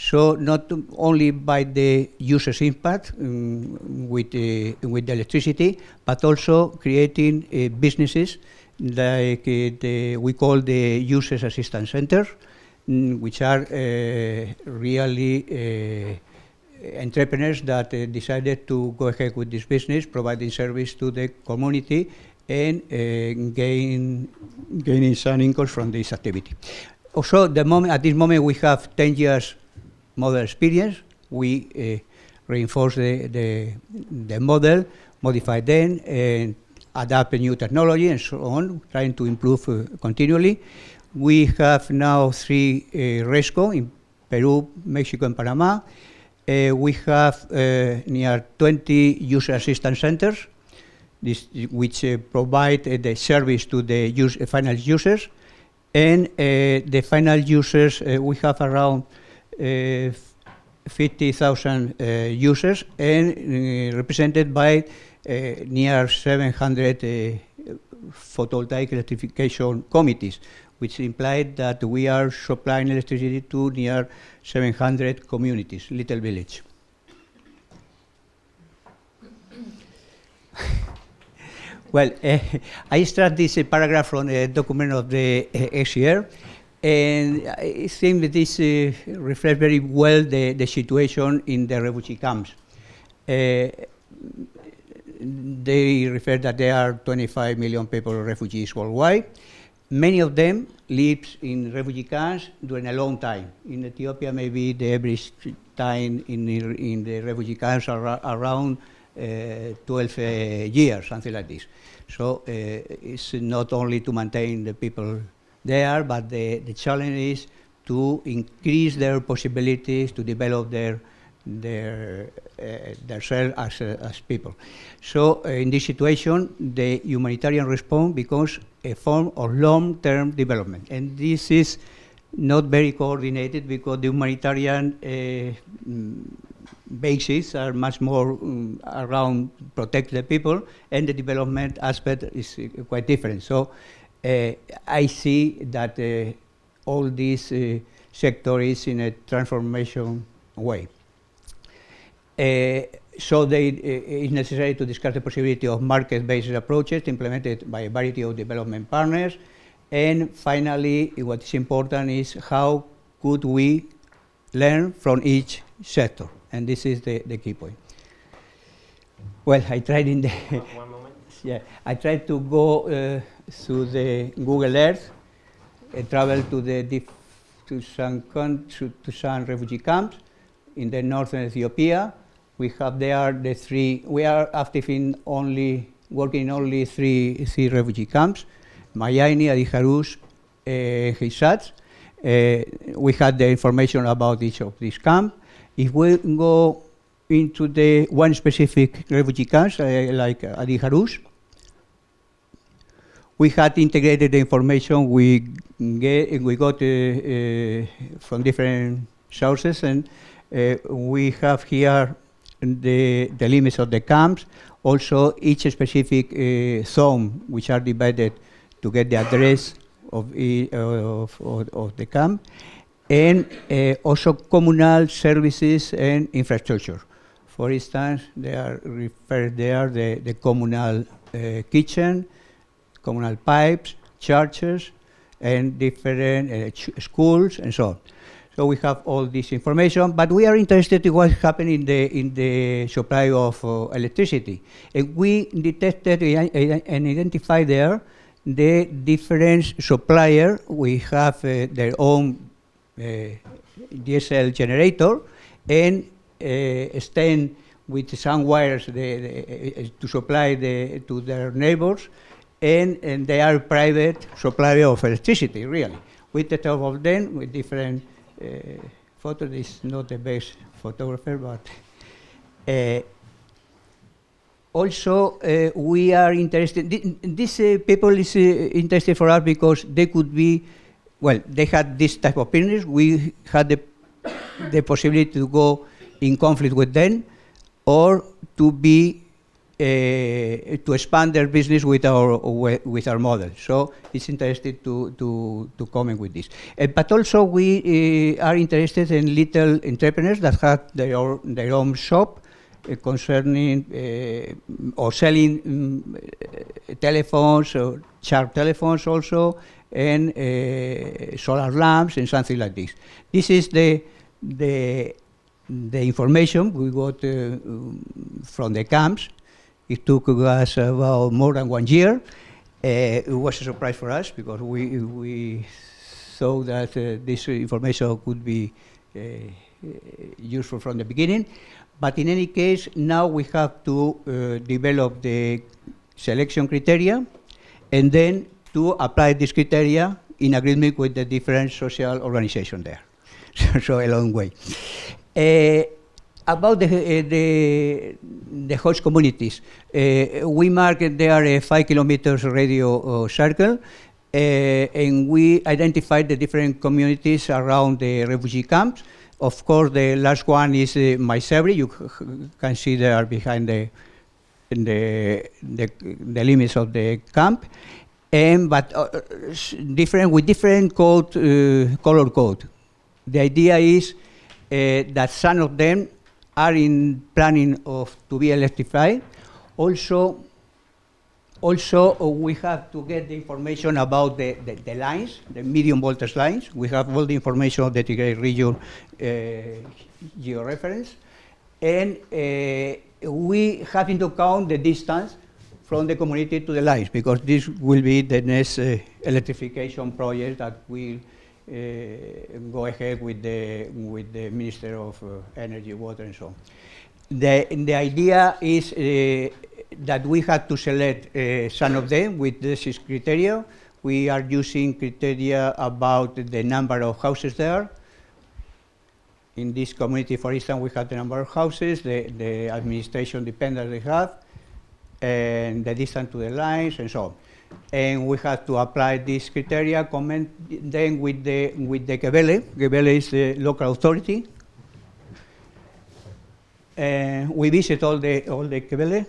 So not only by the user's impact with the electricity, but also creating businesses like we call the Users Assistance Centers, which are really entrepreneurs that decided to go ahead with this business, providing service to the community and gaining some income from this activity. Also, at this moment, we have 10 years model experience. We reinforce the model, modify them, and adapt a new technology and so on, trying to improve continually. We have now 3 RESCO in Peru, Mexico, and Panama. We have near 20 user assistance centers, which provide the service to the final users. And the final users, we have around 50,000 users and represented by near 700 photovoltaic electrification committees, which implied that we are supplying electricity to near 700 communities, little village. Well, I start this paragraph from a document of the Shire, and I think that this reflects very well the situation in the refugee camps. They refer that there are 25 million people, refugees worldwide. Many of them live in refugee camps during a long time. In Ethiopia, maybe the average time in the refugee camps are around 12 years, something like this. So it's not only to maintain the people there, but the challenge is to increase their possibilities to develop themselves as people. So in this situation, the humanitarian response becomes a form of long-term development. And this is not very coordinated because the humanitarian bases are much more around protect the people, and the development aspect is quite different. So I see that all this sector is in a transformation way. So it's necessary to discuss the possibility of market-based approaches implemented by a variety of development partners. And finally, what is important is how could we learn from each sector. And this is the key point. Well, I tried in the one moment. Yeah, I tried to go through the Google Earth, travel to some refugee camps in the northern Ethiopia. We have there the 3. We are active in working in only three refugee camps: Mayani, Adi Harus, Hisat. We had the information about each of these camps. If we go into the one specific refugee camp, like Adi Harus, we had integrated the information we got from different sources, and we have here the limits of the camps, also each specific zone, which are divided to get the address of the camp, and also communal services and infrastructure. For instance, they are referred there the communal kitchen, communal pipes, churches, and different schools, and so on. So we have all this information, but we are interested in what's happening in the supply of electricity. And we detected and identified there the different suppliers. We have their own diesel generator and extend with some wires to supply to their neighbors, and they are private supplier of electricity, really. We take care of them with different photos. Is not the best photographer, but also we are interested. These people is interested for us because they could be, well, they had this type of business. We had the possibility to go in conflict with them, or to be to expand their business with our model. So it's interesting to comment with this. But also we are interested in little entrepreneurs that have their own shop concerning or selling telephones, or charge telephones also, and solar lamps and something like this. This is the the information we got from the camps. It took us about more than 1 year. It was a surprise for us because we thought that this information could be useful from the beginning. But in any case, now we have to develop the selection criteria and then to apply this criteria in agreement with the different social organizations there. So a long way. About the host communities, we marked there a 5 kilometers radio circle, and we identified the different communities around the refugee camps. Of course, the last one is Maisebri. You can see there behind the limits of the camp, but different with different color code. The idea is that some of them are in planning to be electrified. Also, we have to get the information about the lines, the medium voltage lines. We have all the information of the Tigray region georeference. And we have to count the distance from the community to the lines, because this will be the next electrification project that will go ahead with the Minister of Energy, Water, and so on. The idea is that we have to select some of them with this criteria. We are using criteria about the number of houses there. In this community, for instance, we have the number of houses, the administration dependence they have, and the distance to the lines, and so on. And we have to apply this criteria, comment then with the Gebele. Gebele is the local authority. We visit all the Gebele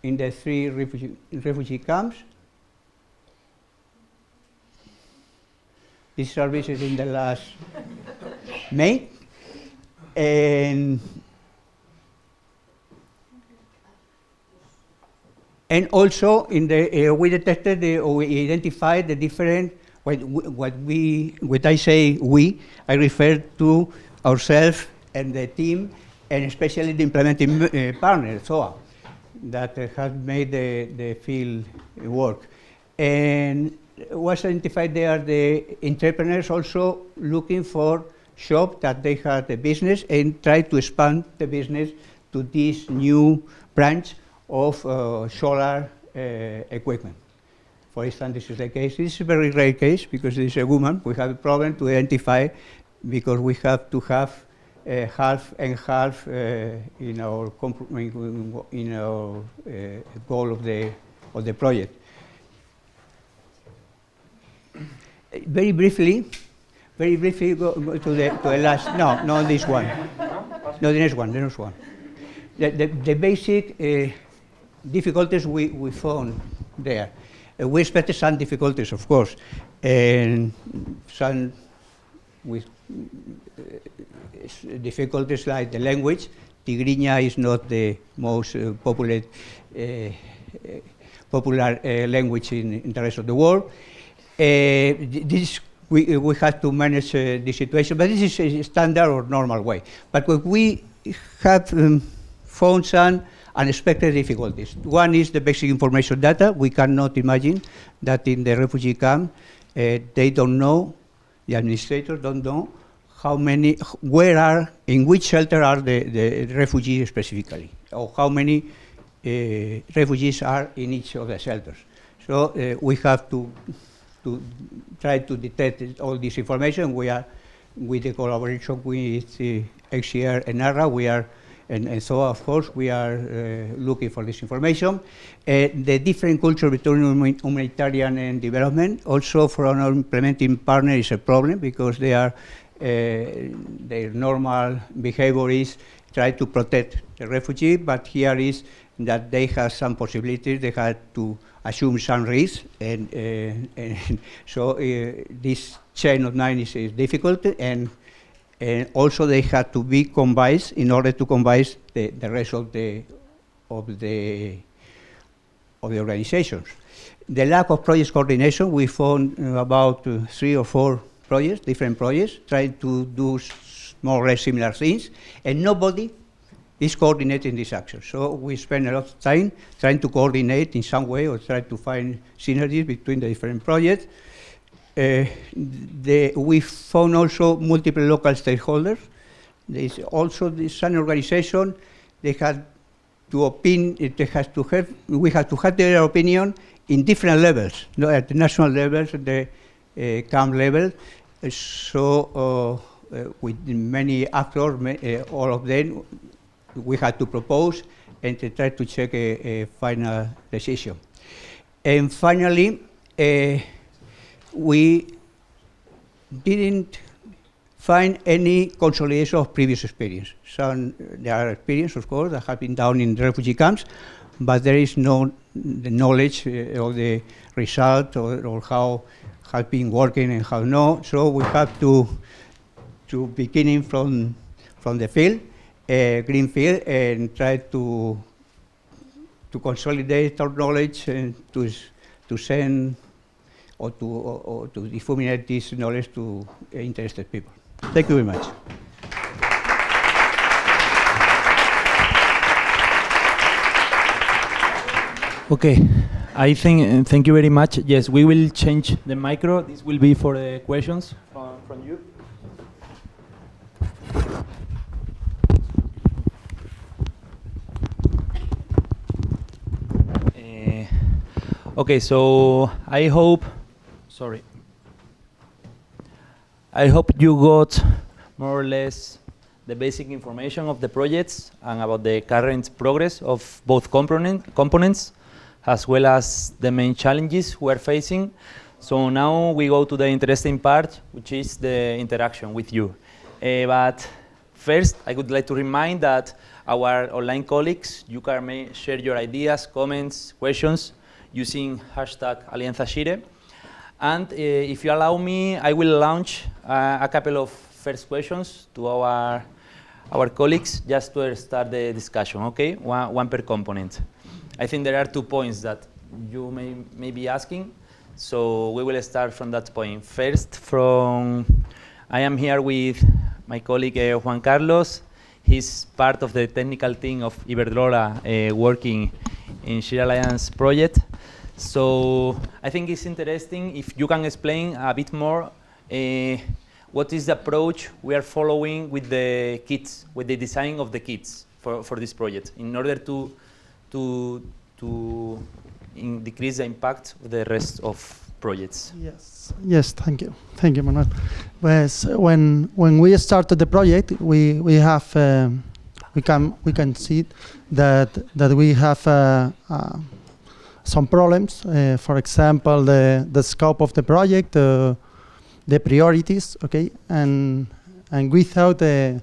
in the 3 refugee camps. This service is in the last May. And also, we detected, we identified the different, when I say we, I refer to ourselves and the team, and especially the implementing partner, SOA, that has made the field work. And was identified there the entrepreneurs also looking for shops that they had a business and try to expand the business to this new branch of solar equipment. For instance, this is the case. This is a very rare case because this is a woman. We have a problem to identify because we have to have half and half in our goal of the project. Very briefly, go to the last. No, this one. No, the next one. The basic difficulties we found there. We expected some difficulties, of course, and some with difficulties like the language. Tigrinya is not the most popular language in the rest of the world. We had to manage the situation, but this is a standard or normal way. But what we have found some unexpected difficulties. One is the basic information data. We cannot imagine that in the refugee camp, they don't know, the administrators don't know how many, in which shelter are the refugees specifically, or how many refugees are in each of the shelters. So we have to try to detect all this information. We are, with the collaboration with HCR and ARRA, and so of course we are looking for this information. The different culture between humanitarian and development, also for our implementing partner, is a problem because they are, their normal behavior is try to protect the refugee, but here is that they have some possibilities, they had to assume some risks, and so this chain of 9 is difficult, and also they had to be combined in order to combine the rest of the organizations. The lack of project coordination, we found about 3 or 4 projects, different projects, trying to do more or less similar things, and nobody is coordinating this action. So we spend a lot of time trying to coordinate in some way or try to find synergies between the different projects. We found also multiple local stakeholders. There's also some organization, they had to we have to have their opinion in different levels, at the national levels, at the camp level. So with many actors, all of them, we had to propose and to try to check a final decision. And finally, we didn't find any consolidation of previous experience. There are experiences, of course, that have been done in refugee camps, but there is no the knowledge of the result or how has been working and how not. So we have to beginning from the field, green field, and try to consolidate our knowledge and to send or to disseminate this knowledge to interested people. Thank you very much. Okay, I think, thank you very much. Yes, we will change the micro. This will be for the questions from you. Okay, so I hope you got more or less the basic information of the projects and about the current progress of both components, as well as the main challenges we are facing. So now we go to the interesting part, which is the interaction with you. But first, I would like to remind that our online colleagues, you can share your ideas, comments, questions using hashtag Alianza Shire. And if you allow me, I will launch a couple of first questions to our colleagues just to start the discussion, okay? One per component. I think there are 2 points that you may be asking, so we will start from that point. First, I am here with my colleague Juan Carlos. He's part of the technical team of Iberdrola working in Shire Alliance project. So I think it's interesting if you can explain a bit more what is the approach we are following with the kits, with the design of the kits for this project, in order to decrease the impact of the rest of projects. Yes, thank you, Manuel. Pues, when we started the project, we have we can see that we have some problems. For example, the scope of the project, the priorities, okay, and we thought a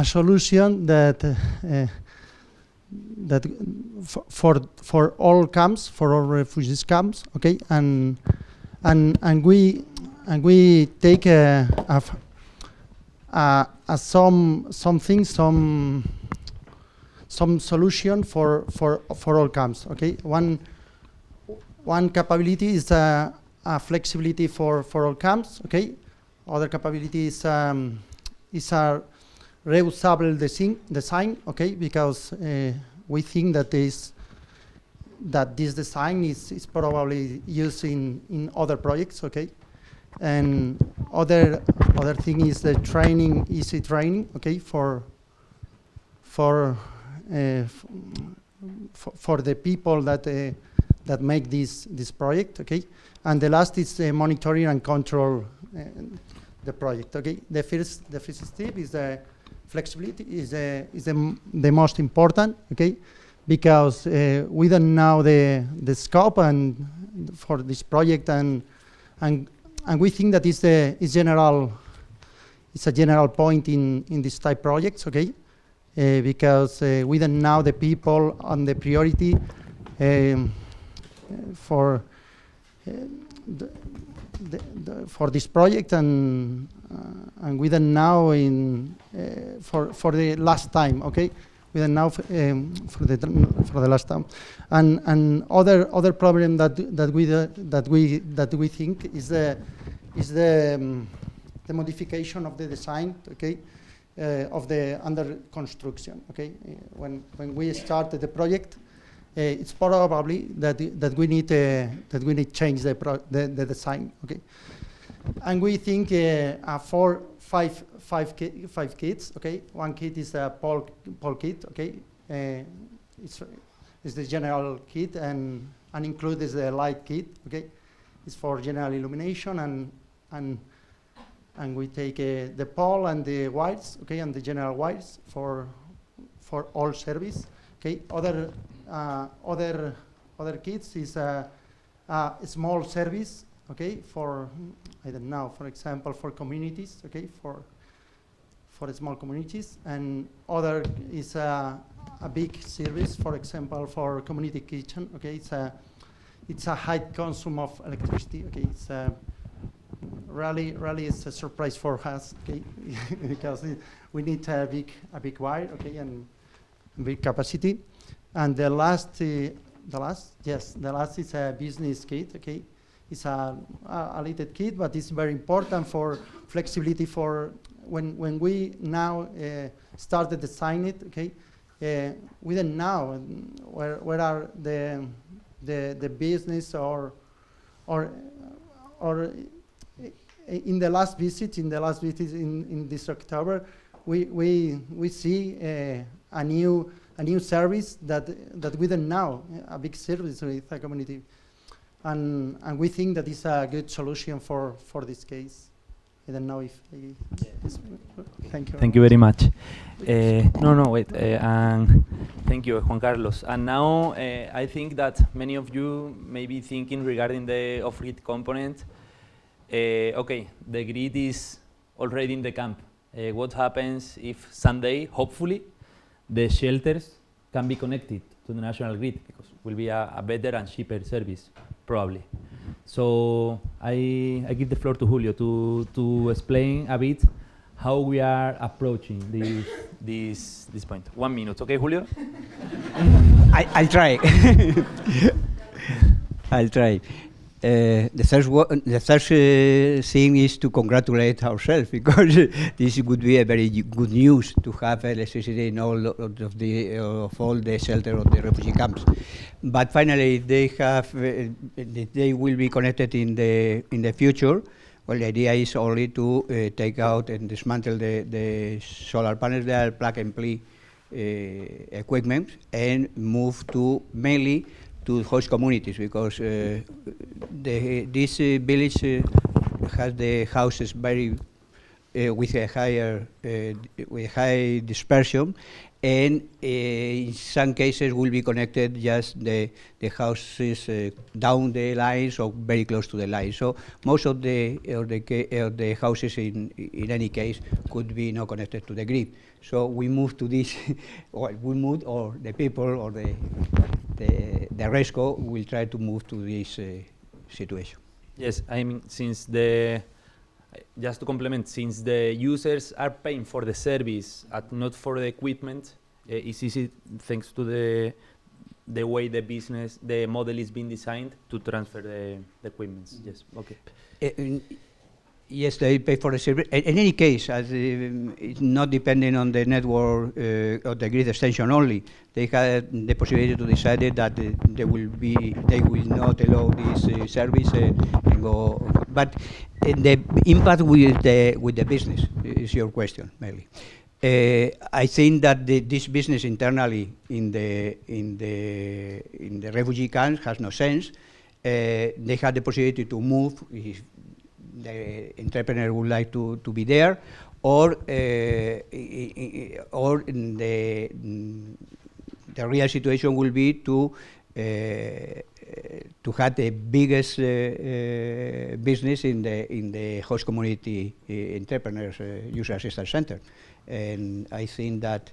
solution that for all camps, for all refugees camps, okay, and we take some solution for all camps, okay. One capability is a flexibility for all camps, okay. Other capability is a reusable design, okay, because we think that this design is probably used in other projects, okay. And other thing is the training, easy training, okay, for the people that make this project, okay. And the last is monitoring and control the project, okay. The first step is the flexibility is the most important, okay, because we don't know the scope and for this project and we think that it's a general point in this type projects, okay. Because we don't know the people on the priority for this project, and we don't know for the last time, okay. We don't know for the last time, and other problem that we think is the the modification of the design, okay, of the under construction. Okay, when we started the project, it's probably that we need to change the design. Okay, and we think five kits. Okay, one kit is a pole kit. Okay, it's the general kit and includes the light kit. Okay, it's for general illumination and we take the pole and the wires. Okay, and the general wires for all service. Okay, other kits is a small service. Okay, for I don't know, for example, for communities. Okay, for small communities, and other is a big service, for example, for community kitchen. Okay, it's a high consume of electricity. Okay, it's really it's a surprise for us. Okay, because we need a big wire. Okay, and big capacity. And the last is a business kit. Okay, it's a little kit, but it's very important for flexibility for when we now started designing it. Okay, we don't know where are the business or in the last visit in this October, we see a new service that we don't know, a big service with a community, and we think that is a good solution for this case. I don't know if thank you. Thank you very much. And thank you, Juan Carlos. And now I think that many of you may be thinking regarding the off-grid component. Okay, the grid is already in the camp. What happens if someday, hopefully, the shelters can be connected to the national grid, because it will be a better and cheaper service, probably. So I give the floor to Julio to explain a bit how we are approaching this point. 1 minute, okay, Julio? I'll try. I'll try. The first thing is to congratulate ourselves, because this would be a very good news to have electricity in all of all the shelter of the refugee camps. But finally, they will be connected in the future. Well, the idea is only to take out and dismantle the solar panels, that are plug-and-play equipment, and move to mainly to host communities, because this village has the houses very with a high dispersion, and in some cases will be connected just the houses down the lines or very close to the line. So most of the houses in any case could be not connected to the grid. So we move to this, or we move, or the people, or the RESCO will try to move to this situation. Yes, I mean, just to complement, since the users are paying for the service and not for the equipment, it's easy, thanks to the way the model is being designed, to transfer the equipment. Yes, okay. Yes, they pay for the service. In any case, as it's not depending on the network or the grid extension only, they have the possibility to decide that they will not allow this service and go. But the impact with the business is your question, mainly. I think that this business internally in the refugee camps has no sense. They have the possibility to move if the entrepreneur would like to be there, or the real situation will be to have the biggest business in the host community entrepreneurs user assistance center. And I think that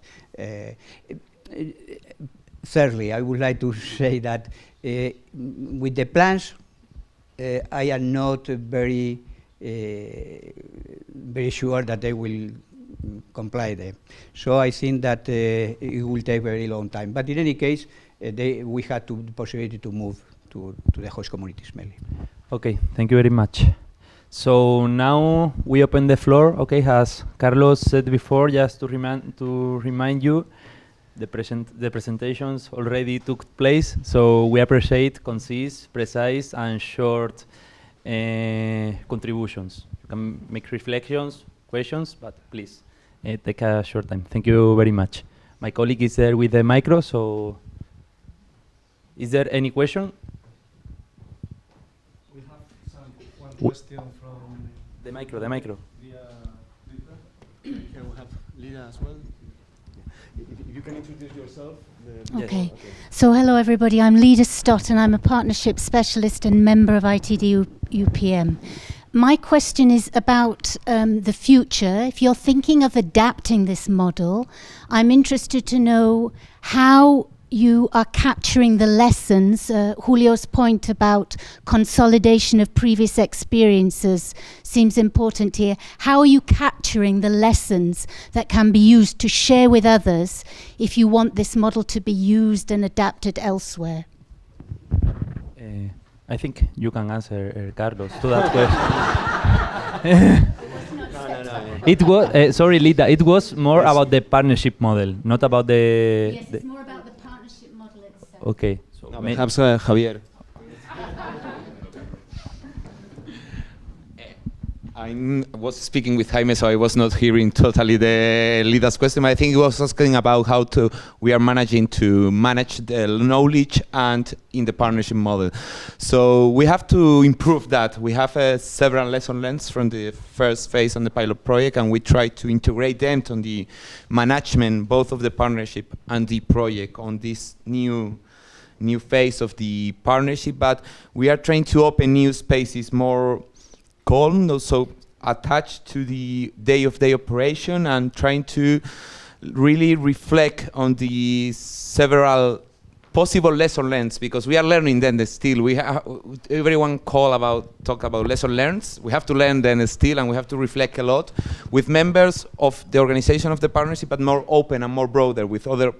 thirdly, I would like to say that with the plans, I am not very sure that they will comply them. So I think that it will take a very long time. But in any case, we had the possibility to move to the host communities mainly. Okay, thank you very much. So now we open the floor. Okay, as Carlos said before, just to remind you, the presentations already took place. So we appreciate concise, precise, and short contributions. You can make reflections, questions, but please take a short time. Thank you very much. My colleague is there with the micro. So, is there any question? We have one question from the micro. via Twitter. Here we have Lida as well. If you can introduce yourself. Okay. So hello everybody, I'm Lida Stott and I'm a partnership specialist and member of itdUPM. My question is about the future. If you're thinking of adapting this model, I'm interested to know how you are capturing the lessons. Julio's point about consolidation of previous experiences seems important here. How are you capturing the lessons that can be used to share with others if you want this model to be used and adapted elsewhere? I think you can answer, Carlos, to that question. It was, sorry, Lida, it was more about the partnership model, not about the... Yes, it's more about the partnership model itself. Okay. So No, perhaps Javier. I was speaking with Jaime, so I was not hearing totally the Lida's question. I think he was asking about how we are managing to manage the knowledge and in the partnership model. So we have to improve that. We have several lesson learned from the first phase on the pilot project, and we try to integrate them on the management, both of the partnership and the project on this new phase of the partnership. But we are trying to open new spaces, more calm, also attached to the day-of-day operation, and trying to really reflect on the several possible lesson learned, because we are learning them still. Everyone talk about lesson learned. We have to learn them still, and we have to reflect a lot with members of the organization of the partnership, but more open and more broader with other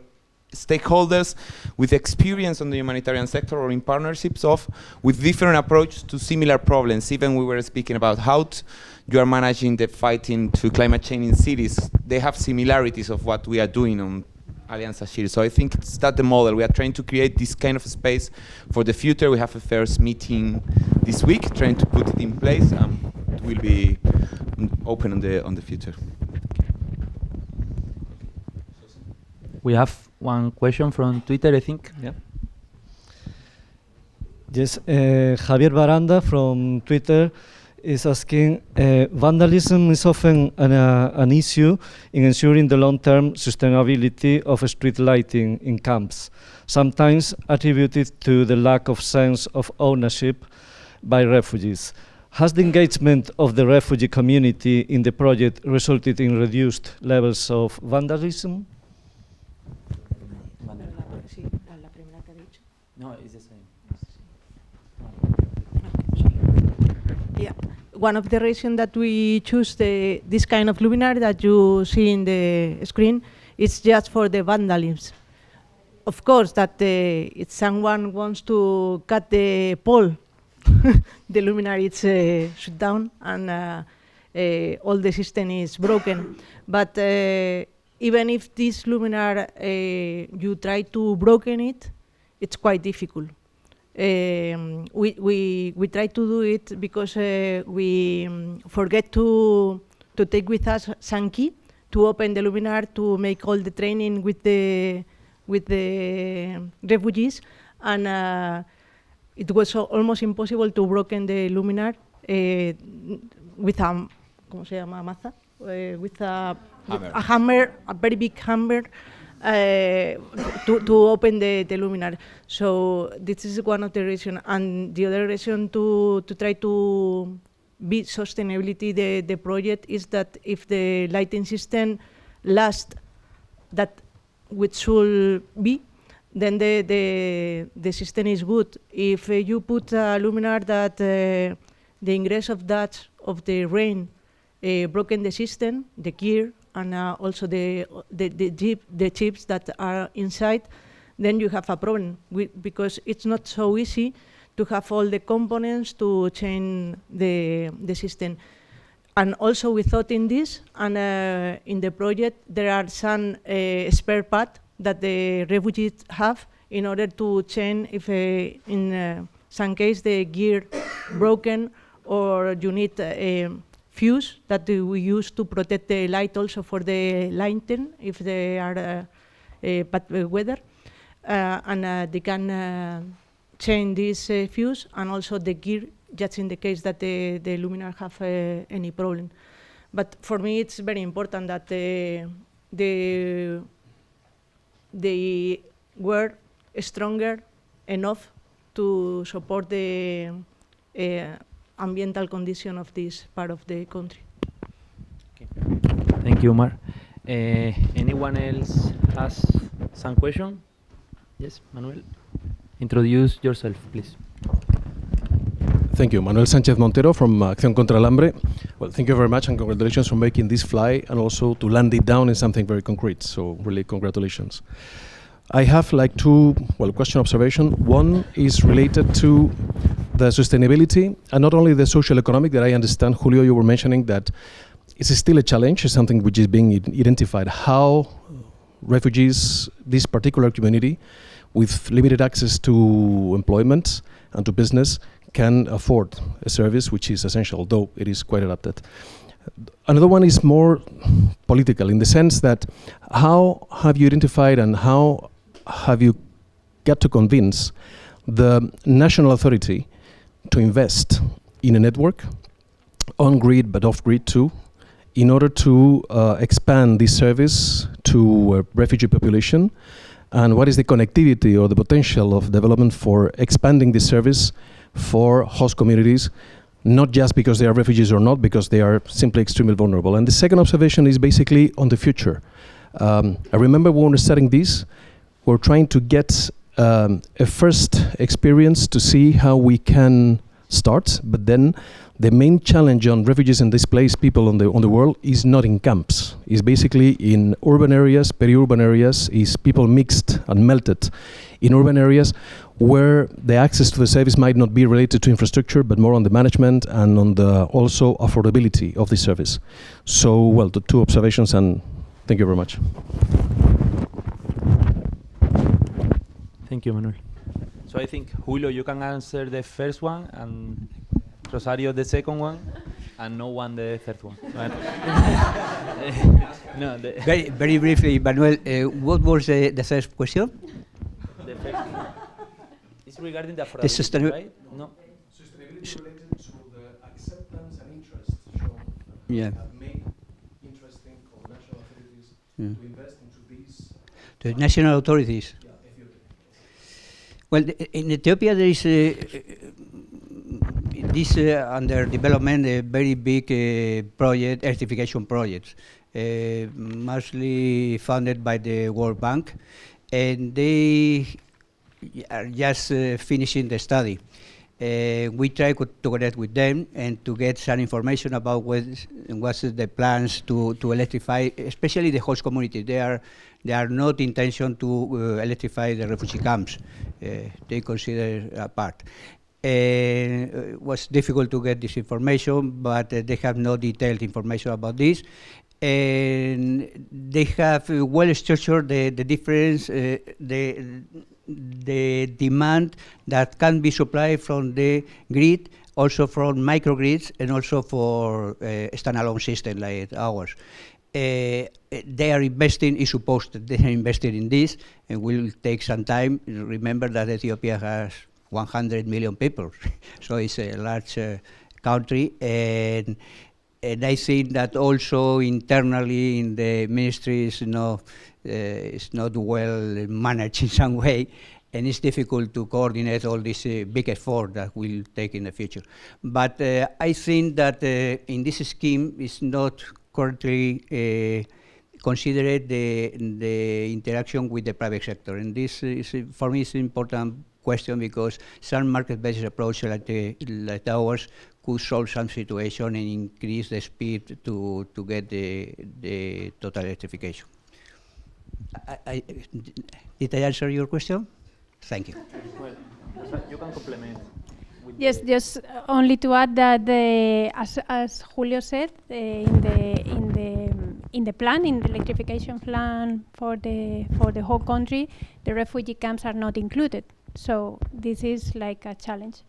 stakeholders with experience on the humanitarian sector or in partnerships with different approach to similar problems. Even we were speaking about how you are managing the fighting to climate change in cities. They have similarities of what we are doing on Alianza Shire. So I think it's that the model. We are trying to create this kind of space for the future. We have a first meeting this week, trying to put it in place. It will be open on the future. We have one question from Twitter, I think. Yeah. Yes, Javier Baranda from Twitter is asking, vandalism is often an issue in ensuring the long-term sustainability of street lighting in camps, sometimes attributed to the lack of sense of ownership by refugees. Has the engagement of the refugee community in the project resulted in reduced levels of vandalism? No, it's the same. Yeah, one of the reasons that we choose this kind of luminary that you see in the screen is just for the vandalism. Of course, that if someone wants to cut the pole, the luminary is shut down and all the system is broken. But even if this luminary, you try to broken it, it's quite difficult. We try to do it because we forget to take with us some key to open the luminar, to make all the training with the refugees, and it was almost impossible to broken the luminar with a ¿cómo se llama? Maza? With a hammer, a very big hammer. To open the luminar. So this is one of the reasons, and the other reason to try to be sustainability the project is that if the lighting system lasts that which should be, then the system is good. If you put a luminar that the ingress of the rain broken the system, the gear, and also the chips that are inside, then you have a problem because it's not so easy to have all the components to change the system. And also we thought in this, and in the project, there are some spare parts that the refugees have in order to change if in some case the gear broken, or you need a fuse that we use to protect the light also for the lantern if they are bad weather. And they can change this fuse and also the gear, just in the case that the luminaire have any problem. But for me, it's very important that they were stronger enough to support the ambiental condition of this part of the country. Okay. Thank you, Omar. Anyone else has some question? Yes, Manuel. Introduce yourself, please. Thank you. Manuel Sánchez Montero from Acción contra el Hambre. Well, thank you very much, and congratulations for making this fly and also to land it down in something very concrete. So really congratulations. I have like two, question observation. One is related to the sustainability, and not only the social economic that I understand, Julio, you were mentioning that it's still a challenge, it's something which is being identified, how refugees, this particular community, with limited access to employment and to business, can afford a service which is essential, though it is quite adapted. Another one is more political, in the sense that how have you identified and how have you got to convince the national authority to invest in a network, on-grid but off-grid too, in order to expand this service to a refugee population? And what is the connectivity or the potential of development for expanding this service for host communities, not just because they are refugees or not, because they are simply extremely vulnerable? And the second observation is basically on the future. I remember when we were studying this, we're trying to get a first experience to see how we can start, but then the main challenge on refugees and displaced people on the world is not in camps. It's basically in urban areas, peri-urban areas, is people mixed and melted in urban areas where the access to the service might not be related to infrastructure, but more on the management and on the also affordability of the service. So, well, the two observations, and thank you very much. Thank you, Manuel. So I think, Julio, you can answer the first one, and Rosario the second one, and no one the third one. No, very briefly, Manuel, what was the first question? The first is regarding the affordability, right? No. Sustainability related to the acceptance and interest shown that made interesting for national authorities to invest into these. The national authorities. Yeah, Ethiopia. Well, in Ethiopia there is this under development a very big project, electrification projects, mostly funded by the World Bank, and they are just finishing the study. We try to connect with them and to get some information about what's the plans to electrify, especially the host community. They are not intention to electrify the refugee camps. They consider apart. It was difficult to get this information, but they have no detailed information about this. And they have well structured the difference, the demand that can be supplied from the grid, also from microgrids, and also for a standalone system like ours. They are investing, is supposed that they are invested in this, and will take some time. Remember that Ethiopia has 100 million people, so it's a large country, and I think that also internally in the ministry is not well managed in some way, and it's difficult to coordinate all this big effort that we'll take in the future. But I think that in this scheme is not currently considered the interaction with the private sector, and this is, for me, is an important question, because some market-based approach like ours could solve some situation and increase the speed to get the total electrification. Did I answer your question? Thank you. Well, you can complement. Yes, just only to add that, as Julio said, in the plan, in the electrification plan for the whole country, the refugee camps are not included. So this is like a challenge.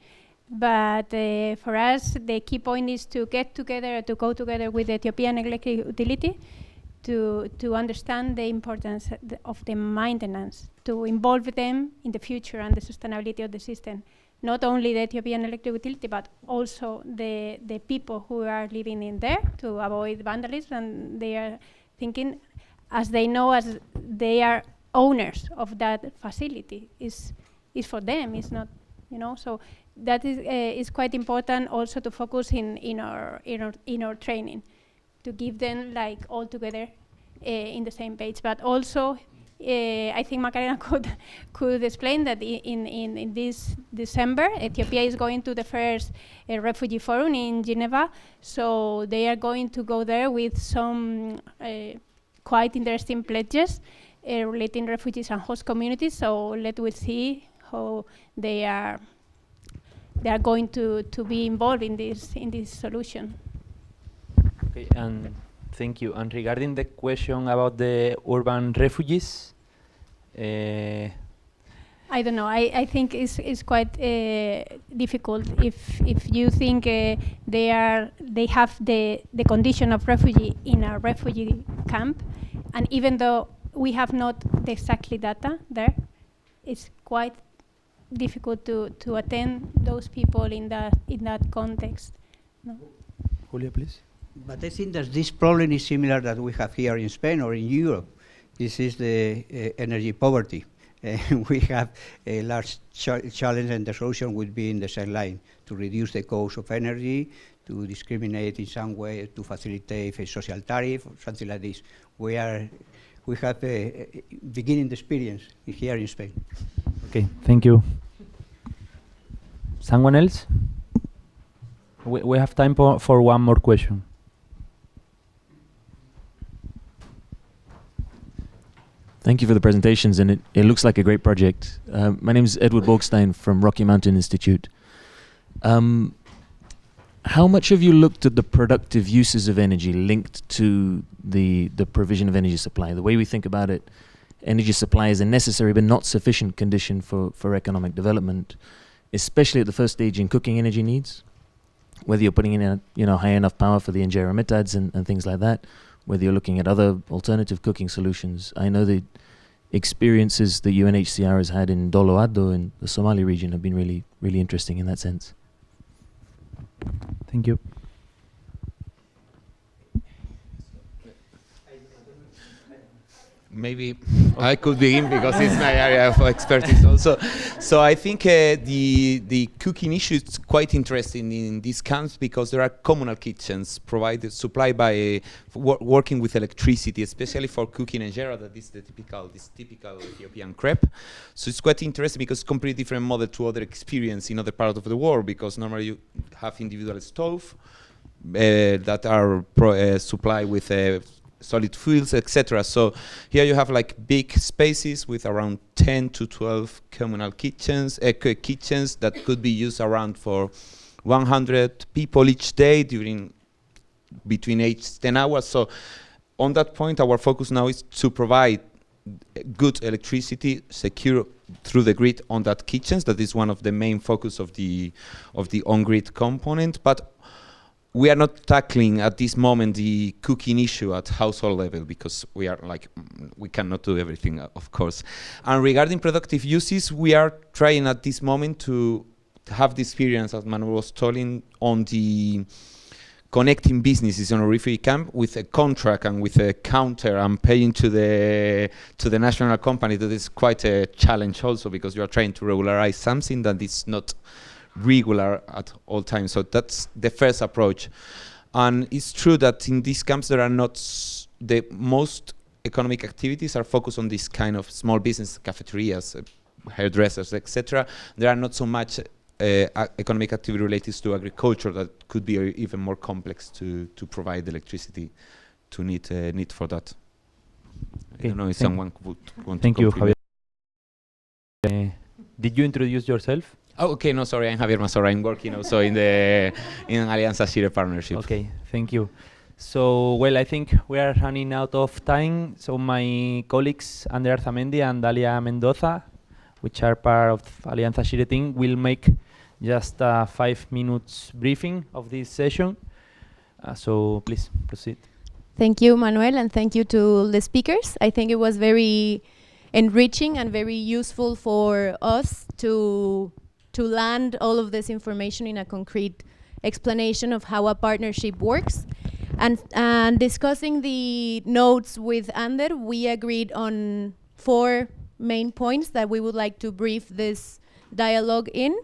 But for us, the key point is to get together, to go together with the Ethiopian electric utility to understand the importance of the maintenance, to involve them in the future and the sustainability of the system. Not only the Ethiopian electric utility, but also the people who are living in there, to avoid vandalism. And they are thinking, as they know, as they are owners of that facility, is for them. It's not, you know. So that is quite important also to focus in our training, to give them like all together in the same page. But also, I think Macarena could explain that in this December, Ethiopia is going to the first refugee forum in Geneva. So they are going to go there with some quite interesting pledges relating refugees and host communities. So let's see how they are going to be involved in this solution. Okay, and thank you. And regarding the question about the urban refugees, I don't know. I think it's quite difficult if you think they have the condition of refugee in a refugee camp, and even though we have not the exactly data there, it's quite difficult to attend those people in that context. No? Julia, please. But I think that this problem is similar that we have here in Spain or in Europe. This is the energy poverty. We have a large challenge, and the solution would be in the same line, to reduce the cost of energy, to discriminate in some way, to facilitate a social tariff, or something like this. We have a beginning experience here in Spain. Okay, thank you. Someone else? We have time for one more question. Thank you for the presentations, and it looks like a great project. My name is Edward Borgstein from Rocky Mountain Institute. How much have you looked at the productive uses of energy linked to the provision of energy supply? The way we think about it, energy supply is a necessary but not sufficient condition for economic development, especially at the first stage in cooking energy needs. Whether you're putting in high enough power for the injera metads and things like that, whether you're looking at other alternative cooking solutions. I know the experiences that UNHCR has had in Dolo Addo in the Somali region have been really, really interesting in that sense. Thank you. Maybe I could begin because it's my area of expertise also. So I think the cooking issue is quite interesting in these camps because there are communal kitchens supplied by working with electricity, especially for cooking injera, that is this typical Ethiopian crepe. So it's quite interesting because it's a completely different model to other experience in other parts of the world, because normally you have individual stove that are supplied with solid fuels, etc. So here you have like big spaces with around 10 to 12 communal kitchens that could be used around for 100 people each day between 8 to 10 hours. So on that point, our focus now is to provide good electricity secure through the grid on that kitchens. That is one of the main focus of the on-grid component. But we are not tackling at this moment the cooking issue at household level because we cannot do everything, of course. And regarding productive uses, we are trying at this moment to have the experience, as Manuel was telling, on the connecting businesses on a refugee camp with a contract and with a counter and paying to the national company. That is quite a challenge also because you are trying to regularize something that is not regular at all times. So that's the first approach. And it's true that in these camps there are not the most economic activities are focused on this kind of small business, cafeterias, hairdressers, etc. There are not so much economic activity related to agriculture that could be even more complex to provide electricity to need for that. Okay. I don't know if someone would want Thank to you, contribute. Javier. Did you introduce yourself? Oh, okay, no, sorry, I'm Javier Mazorra. I'm working also in Alianza Shire partnership. Okay, thank you. So, well, I think we are running out of time. So my colleagues, Ander Arzamendi and Dalia Mendoza, which are part of Alianza Shire team, will make just a 5 minutes briefing of this session. So please proceed. Thank you, Manuel, and thank you to the speakers. I think it was very enriching and very useful for us to land all of this information in a concrete explanation of how a partnership works. And discussing the notes with Ander, we agreed on 4 main points that we would like to brief this dialogue in.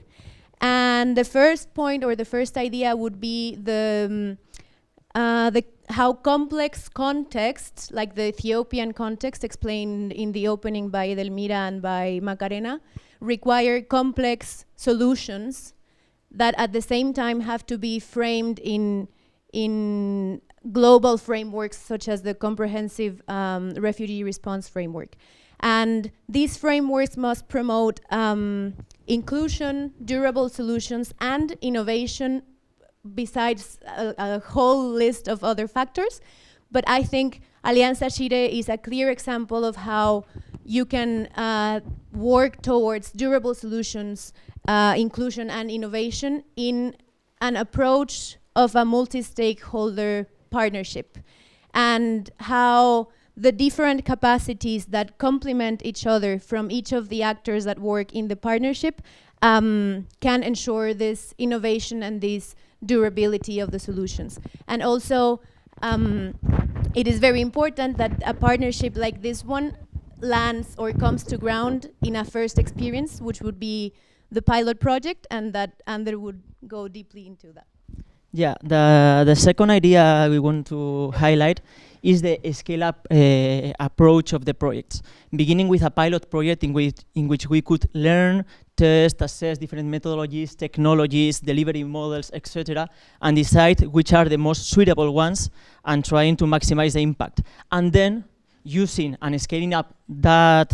And the first point, or the first idea, would be how complex contexts, like the Ethiopian context explained in the opening by Edelmira and by Macarena, require complex solutions that at the same time have to be framed in global frameworks, such as the comprehensive refugee response framework. And these frameworks must promote inclusion, durable solutions, and innovation, besides a whole list of other factors. But I think Alianza Shire is a clear example of how you can work towards durable solutions, inclusion and innovation in an approach of a multi-stakeholder partnership, and how the different capacities that complement each other from each of the actors that work in the partnership can ensure this innovation and this durability of the solutions. And also, it is very important that a partnership like this one lands or comes to ground in a first experience, which would be the pilot project, and that Ander would go deeply into that. Yeah, the second idea we want to highlight is the scale-up approach of the projects, beginning with a pilot project in which we could learn, test, assess different methodologies, technologies, delivery models, etc., and decide which are the most suitable ones and trying to maximize the impact. And then using and scaling up that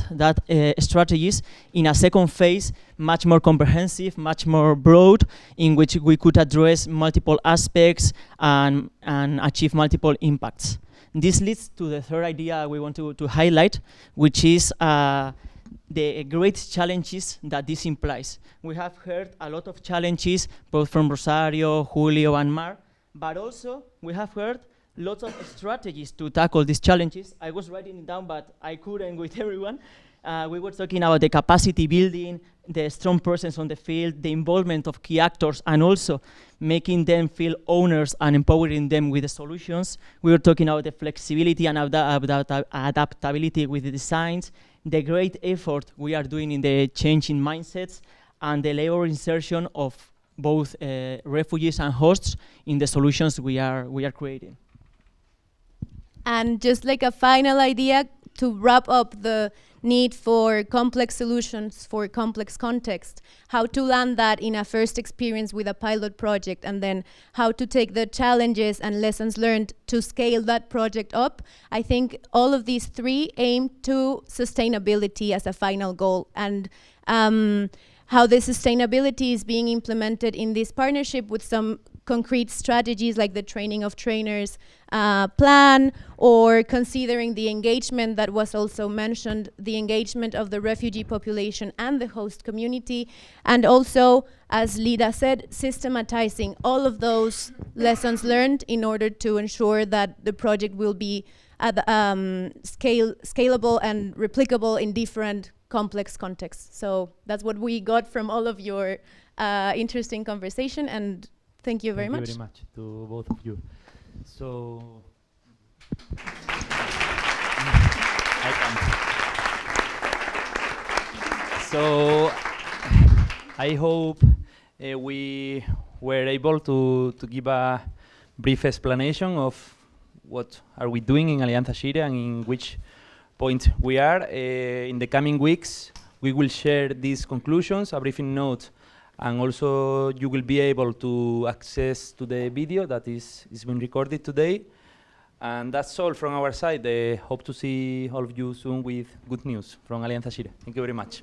strategies in a second phase, much more comprehensive, much more broad, in which we could address multiple aspects and achieve multiple impacts. This leads to the third idea we want to highlight, which is the great challenges that this implies. We have heard a lot of challenges, both from Rosario, Julio, and Mar, but also we have heard lots of strategies to tackle these challenges. I was writing it down, but I couldn't with everyone. We were talking about the capacity building, the strong presence on the field, the involvement of key actors, and also making them feel owners and empowering them with the solutions. We were talking about the flexibility and adaptability with the designs, the great effort we are doing in the changing mindsets, and the labor insertion of both refugees and hosts in the solutions we are creating. And just like a final idea to wrap up the need for complex solutions for complex context, how to land that in a first experience with a pilot project, and then how to take the challenges and lessons learned to scale that project up. I think all of these 3 aim to sustainability as a final goal, and how the sustainability is being implemented in this partnership with some concrete strategies like the training of trainers plan, or considering the engagement that was also mentioned, the engagement of the refugee population and the host community, and also, as Lida said, systematizing all of those lessons learned in order to ensure that the project will be scalable and replicable in different complex contexts. So that's what we got from all of your interesting conversation, and thank you very much. Thank you very much to both of you. So, I hope we were able to give a brief explanation of what are we doing in Alianza Shire and in which point we are. In the coming weeks, we will share these conclusions, a briefing note, and also you will be able to access to the video that is being recorded today. And that's all from our side. Hope to see all of you soon with good news from Alianza Shire. Thank you very much.